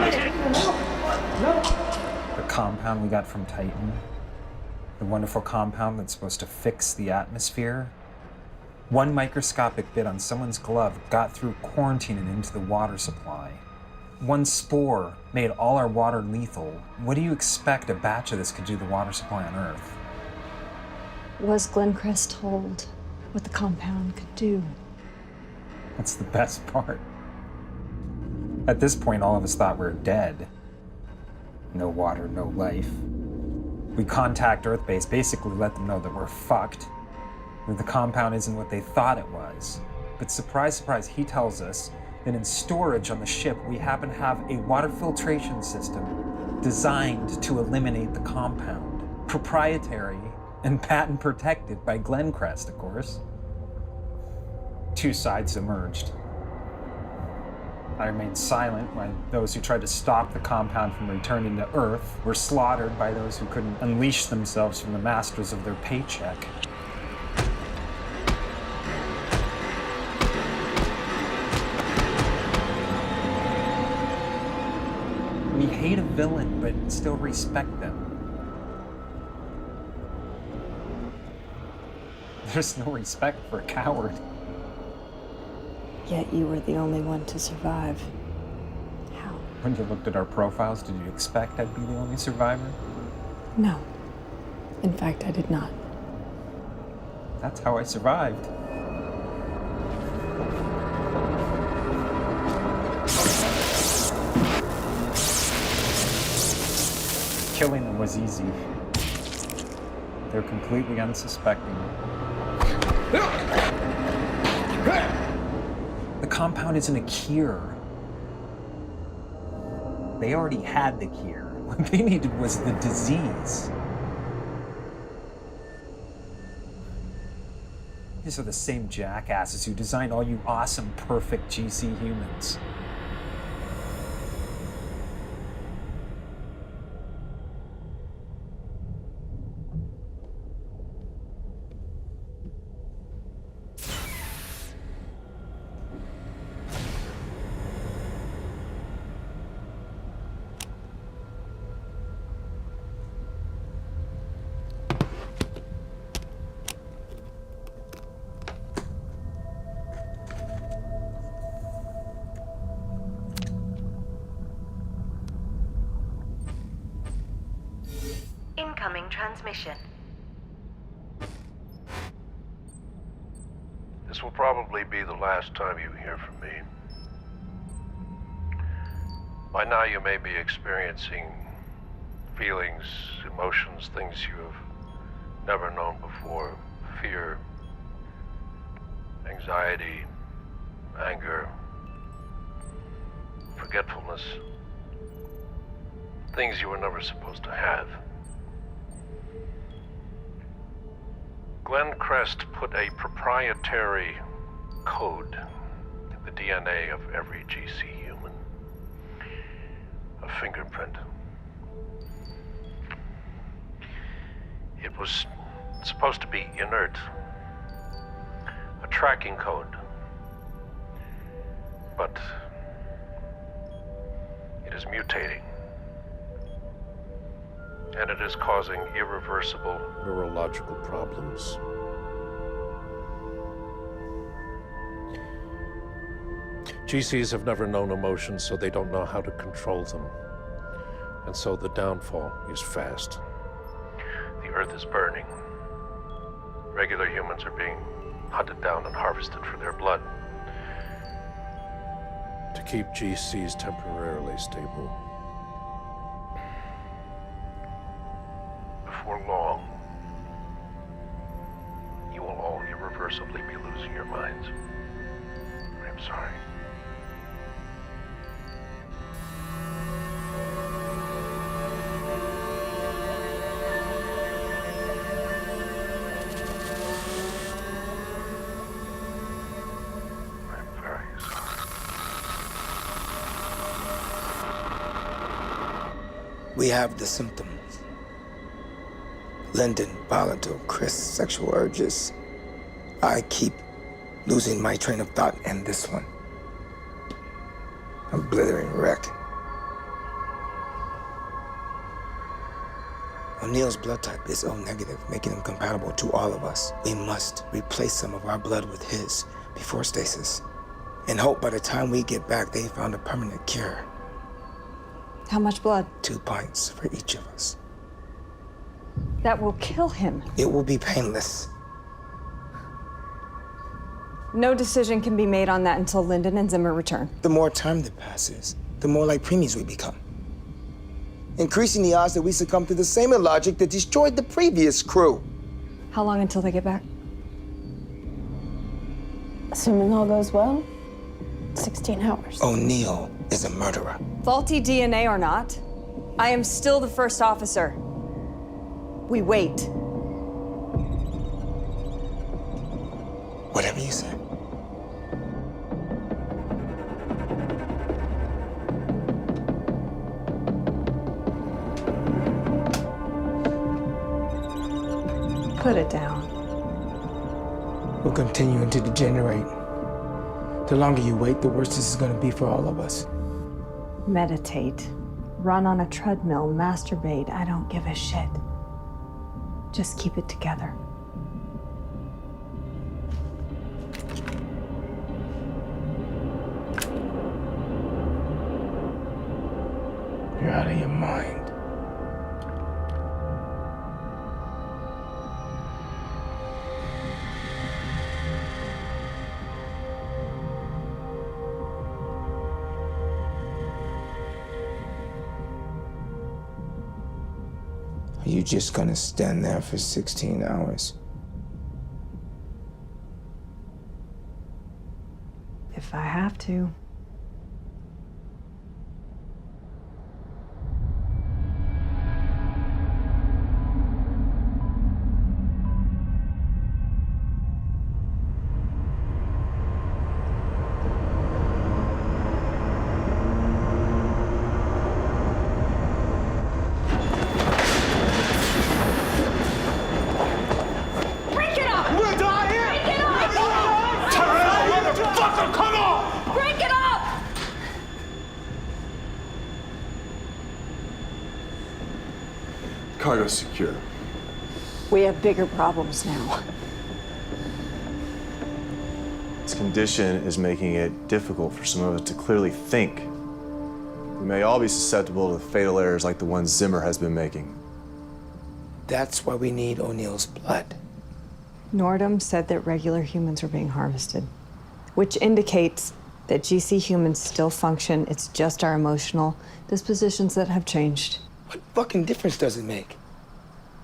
The compound we got from Titan, the wonderful compound that's supposed to fix the atmosphere, one microscopic bit on someone's glove got through quarantine and into the water supply. One spore made all our water lethal. What do you expect a batch of this could do to the water supply on Earth? Was Glencrest told what the compound could do? That's the best part. At this point, all of us thought we were dead. No water, no life. We contact Earthbase, basically let them know that we're fucked, that the compound isn't what they thought it was. But surprise, surprise, he tells us that in storage on the ship, we happen to have a water filtration system designed to eliminate the compound. Proprietary and patent protected by Glencrest, of course. Two sides emerged. I remained silent when those who tried to stop the compound from returning to Earth were slaughtered by those who couldn't unleash themselves from the masters of their paycheck. We hate a villain, but still respect them. There's no respect for a coward. Yet you were the only one to survive. How? When you looked at our profiles, did you expect I'd be the only survivor? No. In fact, I did not. That's how I survived. Killing them was easy. They're completely unsuspecting. The compound isn't a cure. They already had the cure. What they needed was the disease. These are the same jackasses who designed all you awesome, perfect GC humans. Incoming transmission. This will probably be the last time you hear from me. By now you may be experiencing feelings, emotions, things you have never known before. Fear, anxiety, anger, forgetfulness. Things you were never supposed to have. Glenn Crest put a proprietary code in the DNA of every GC human. A fingerprint. It was supposed to be inert. A tracking code. But it is mutating. And it is causing irreversible neurological problems. GCs have never known emotions, so they don't know how to control them. And so the downfall is fast. The Earth is burning. Regular humans are being hunted down and harvested for their blood. To keep GCs temporarily stable. Before long, you will all irreversibly be losing your minds. I'm sorry. I'm very sorry. We have the symptoms. Lyndon, volatile, Chris, sexual urges. I keep losing my train of thought, and this one. A blithering wreck. O'Neill's blood type is O negative, making him compatible to all of us. We must replace some of our blood with his before stasis, and hope by the time we get back, they found a permanent cure. How much blood? 2 pints for each of us. That will kill him. It will be painless. No decision can be made on that until Lyndon and Zimmer return. The more time that passes, the more like preemies we become. Increasing the odds that we succumb to the same illogic that destroyed the previous crew. How long until they get back? Assuming all goes well, 16 hours. O'Neill is a murderer. Faulty DNA or not, I am still the first officer. We wait. Whatever you say. Put it down. We're continuing to degenerate. The longer you wait, the worse this is going to be for all of us. Meditate. Run on a treadmill. Masturbate. I don't give a shit. Just keep it together. You're out of your mind. Are you just gonna stand there for 16 hours? If I have to. Cargo's secure. We have bigger problems now. Its condition is making it difficult for some of us to clearly think. We may all be susceptible to fatal errors like the ones Zimmer has been making. That's why we need O'Neill's blood. Nordum said that regular humans were being harvested, which indicates that GC humans still function. It's just our emotional dispositions that have changed. What fucking difference does it make?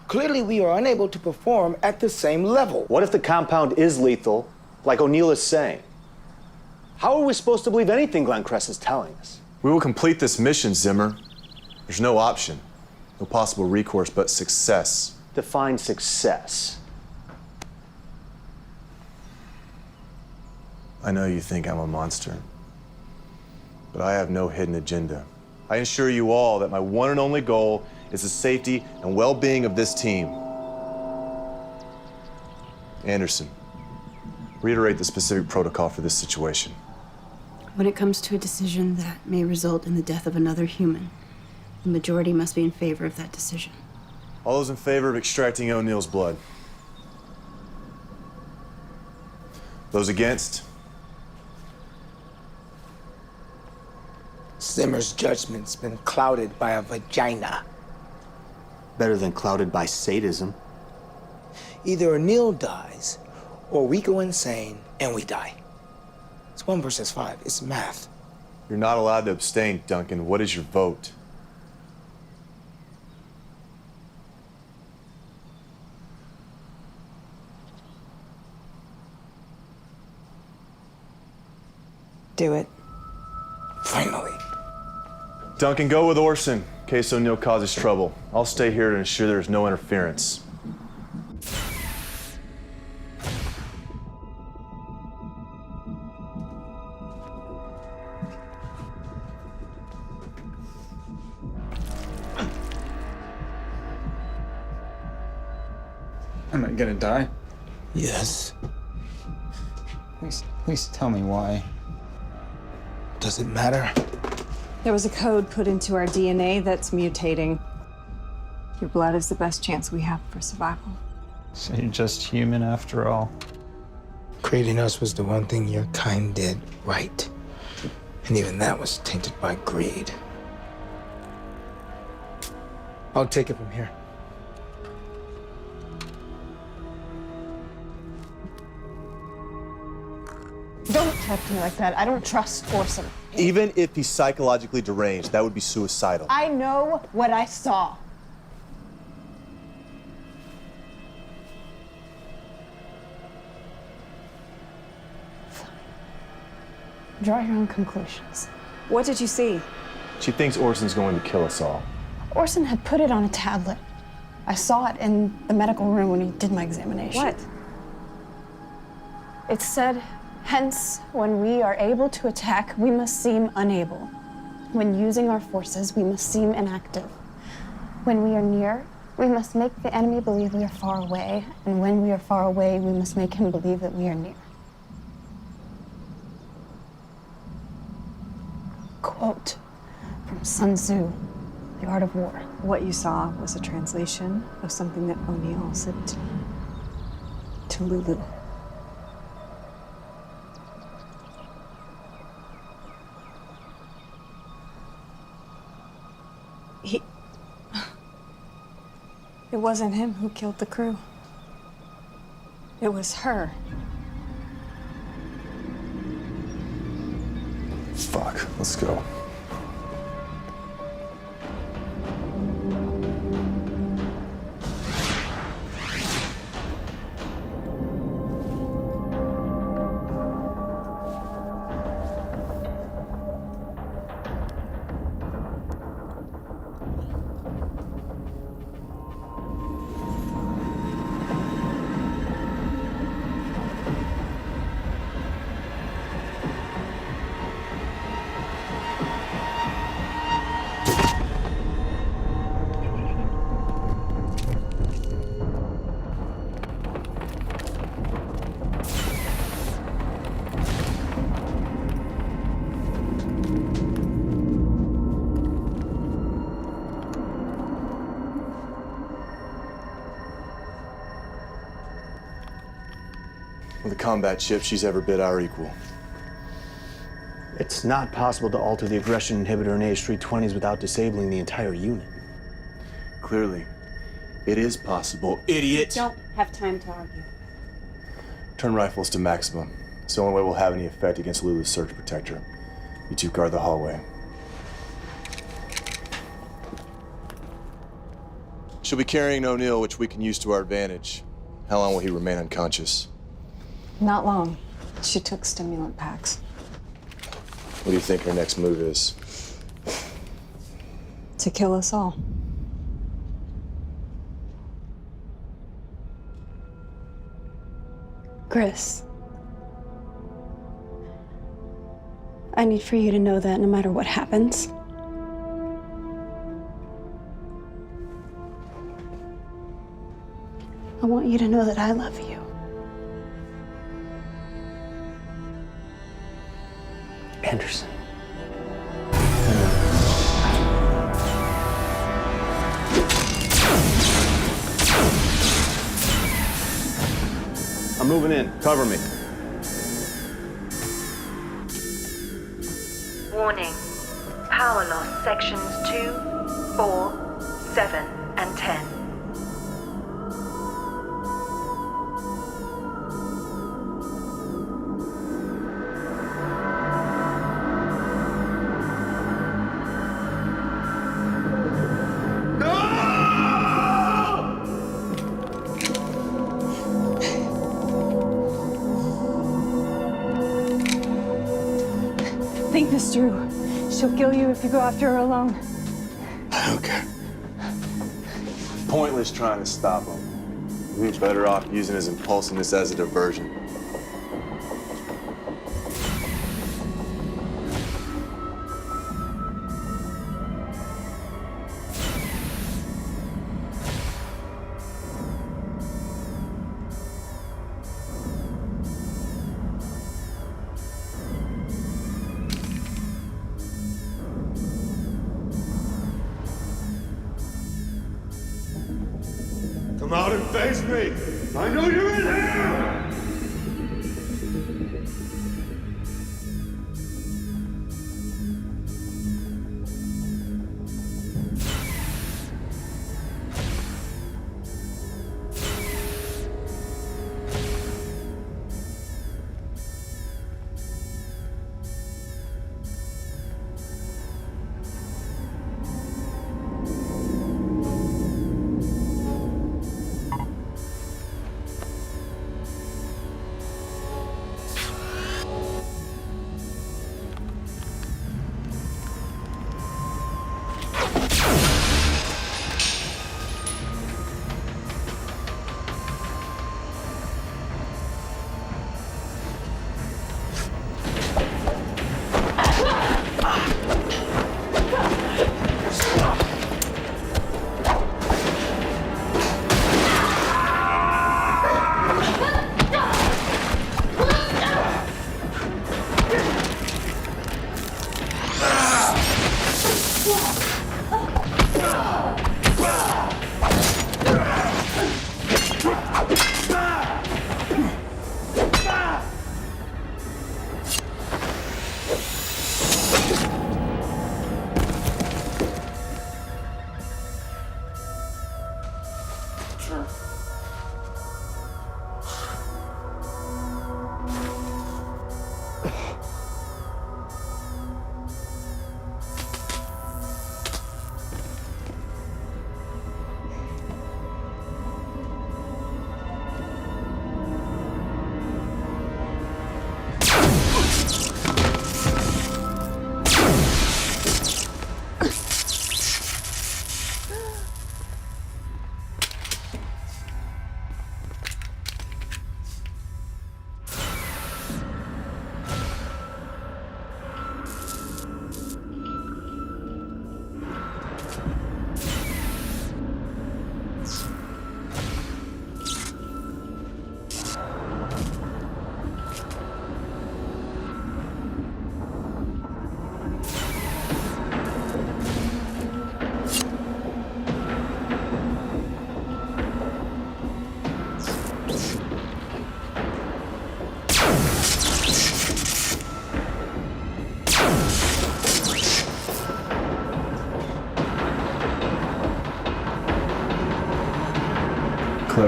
Clearly, we are unable to perform at the same level. What if the compound is lethal, like O'Neill is saying? How are we supposed to believe anything Glenn Cress is telling us? We will complete this mission, Zimmer. There's no option. No possible recourse but success. Define success. I know you think I'm a monster, but I have no hidden agenda. I assure you all that my one and only goal is the safety and well-being of this team. Anderson, reiterate the specific protocol for this situation. When it comes to a decision that may result in the death of another human, the majority must be in favor of that decision. All those in favor of extracting O'Neill's blood? Those against? Zimmer's judgment's been clouded by a vagina. Better than clouded by sadism. Either O'Neill dies, or we go insane and we die. It's 1 versus 5. It's math. You're not allowed to abstain, Duncan. What is your vote? Do it. Finally. Duncan, go with Orson in case O'Neill causes trouble. I'll stay here to ensure there's no interference. Am I gonna die? Yes. Please tell me why. Does it matter? There was a code put into our DNA that's mutating. Your blood is the best chance we have for survival. So you're just human after all. Creating us was the one thing your kind did right. And even that was tainted by greed. I'll take it from here. Don't talk to me like that. I don't trust Orson. Even if he's psychologically deranged, that would be suicidal. I know what I saw. Draw your own conclusions. What did you see? She thinks Orson's going to kill us all. Orson had put it on a tablet. I saw it in the medical room when he did my examination. What? It said, hence, when we are able to attack, we must seem unable. When using our forces, we must seem inactive. When we are near, We must make the enemy believe we are far away, and when we are far away, we must make him believe that we are near. Quote from Sun Tzu, The Art of War. What you saw was a translation of something that O'Neill said to Lulu. It wasn't him who killed the crew. It was her. Fuck, let's go. With a combat ship, she's every bit our equal. It's not possible to alter the aggression inhibitor in AH-320s without disabling the entire unit. Clearly, it is possible, idiot! Don't have time to argue. Turn rifles to maximum. It's the only way we'll have any effect against Lulu's surge protector. You two guard the hallway. She'll be carrying O'Neill, which we can use to our advantage. How long will he remain unconscious? Not long. She took stimulant packs. What do you think her next move is? To kill us all. Chris, I need for you to know that no matter what happens, I want you to know that I love you. Anderson. I'm moving in. Cover me. Warning. Power loss sections 2, 4, 7, and 10. Think this through. She'll kill you if you go after her alone. I don't care. Pointless trying to stop him. We'd be better off using his impulsiveness as a diversion. Come out and face me! I know you're in here!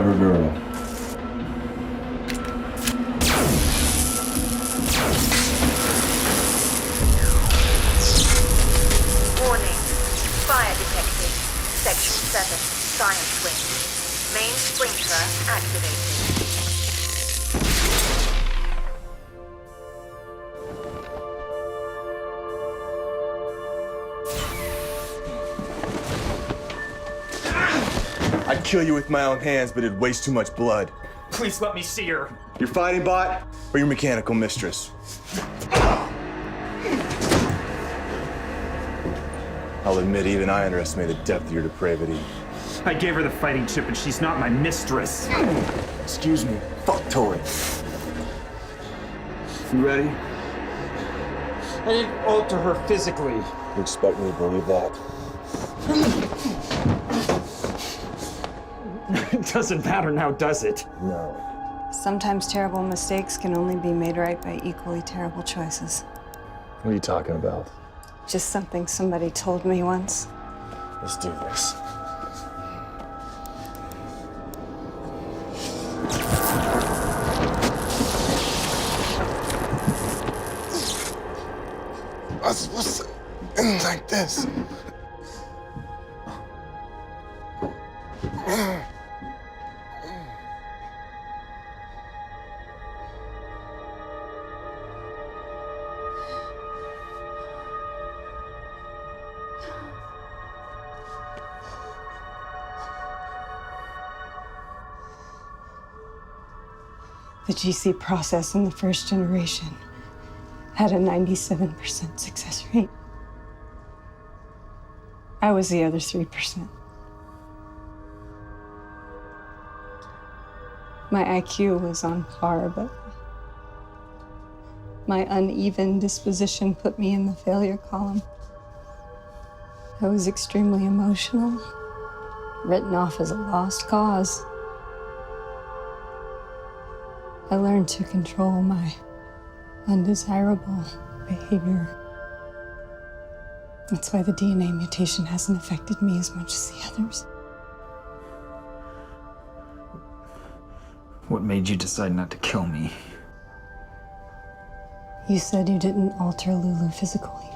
Clever girl. Warning. Fire detected. Section 7. Science wing. Main sprinkler activated. I'd kill you with my own hands, but it'd waste too much blood. Please let me see her. Your fighting bot or your mechanical mistress? I'll admit, even I underestimate the depth of your depravity. I gave her the fighting chip and she's not my mistress. Excuse me. Fuck Tori. You ready? I didn't alter her physically. You expect me to believe that? It doesn't matter now, does it? No. Sometimes terrible mistakes can only be made right by equally terrible choices. What are you talking about? Just something somebody told me once. Let's do this. I was supposed to end like this. The GC process in the first generation had a 97% success rate. I was the other 3%. My IQ was on par, but my uneven disposition put me in the failure column. I was extremely emotional, written off as a lost cause. I learned to control my undesirable behavior. That's why the DNA mutation hasn't affected me as much as the others. What made you decide not to kill me? You said you didn't alter Lulu physically.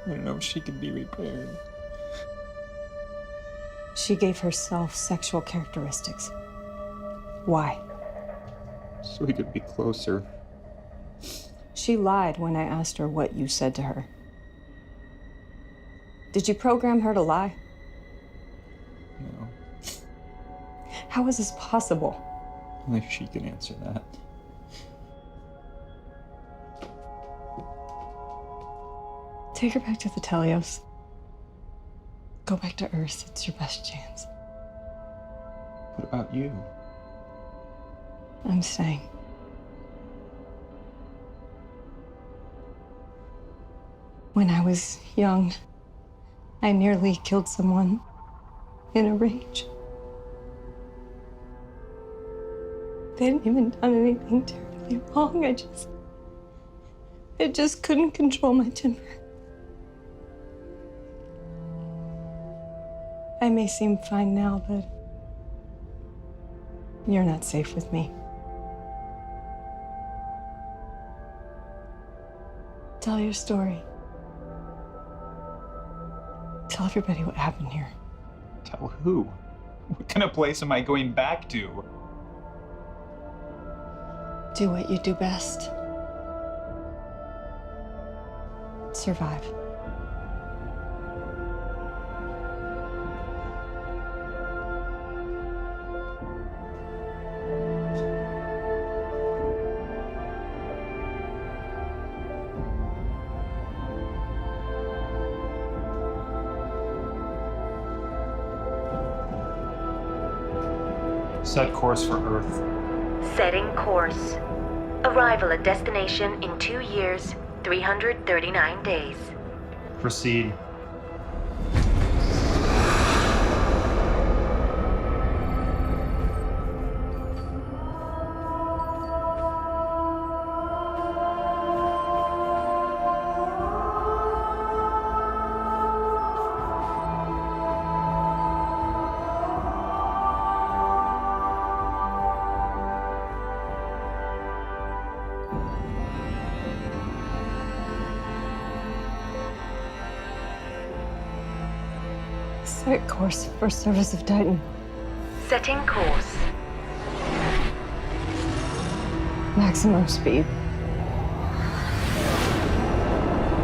I don't know if she could be repaired. She gave herself sexual characteristics. Why? So we could be closer. She lied when I asked her what you said to her. Did you program her to lie? No. How is this possible? Only she can answer that. Take her back to the Telios. Go back to Earth. It's your best chance. What about you? I'm staying. When I was young, I nearly killed someone in a rage. They hadn't even done anything terribly wrong. I just couldn't control my temper. I may seem fine now, but you're not safe with me. Tell your story. Tell everybody what happened here. Tell who? What kind of place am I going back to? Do what you do best. Survive. Set course for Earth. Setting course. Arrival at destination in 2 years, 339 days. Proceed. Set course for service of Titan. Setting course. Maximum speed.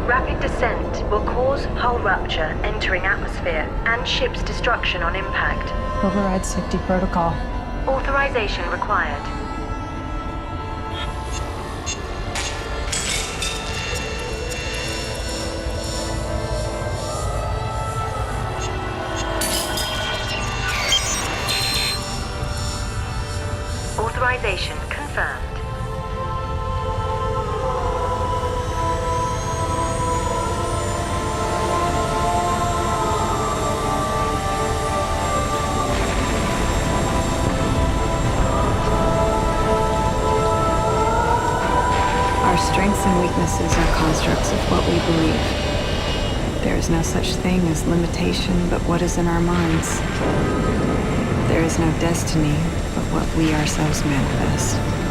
Rapid descent will cause hull rupture entering atmosphere and ship's destruction on impact. Override safety protocol. Authorization required. Authorization confirmed. Our strengths and weaknesses are constructs of what we believe. There is no such thing as limitation but what is in our minds. There is no destiny but what we ourselves manifest.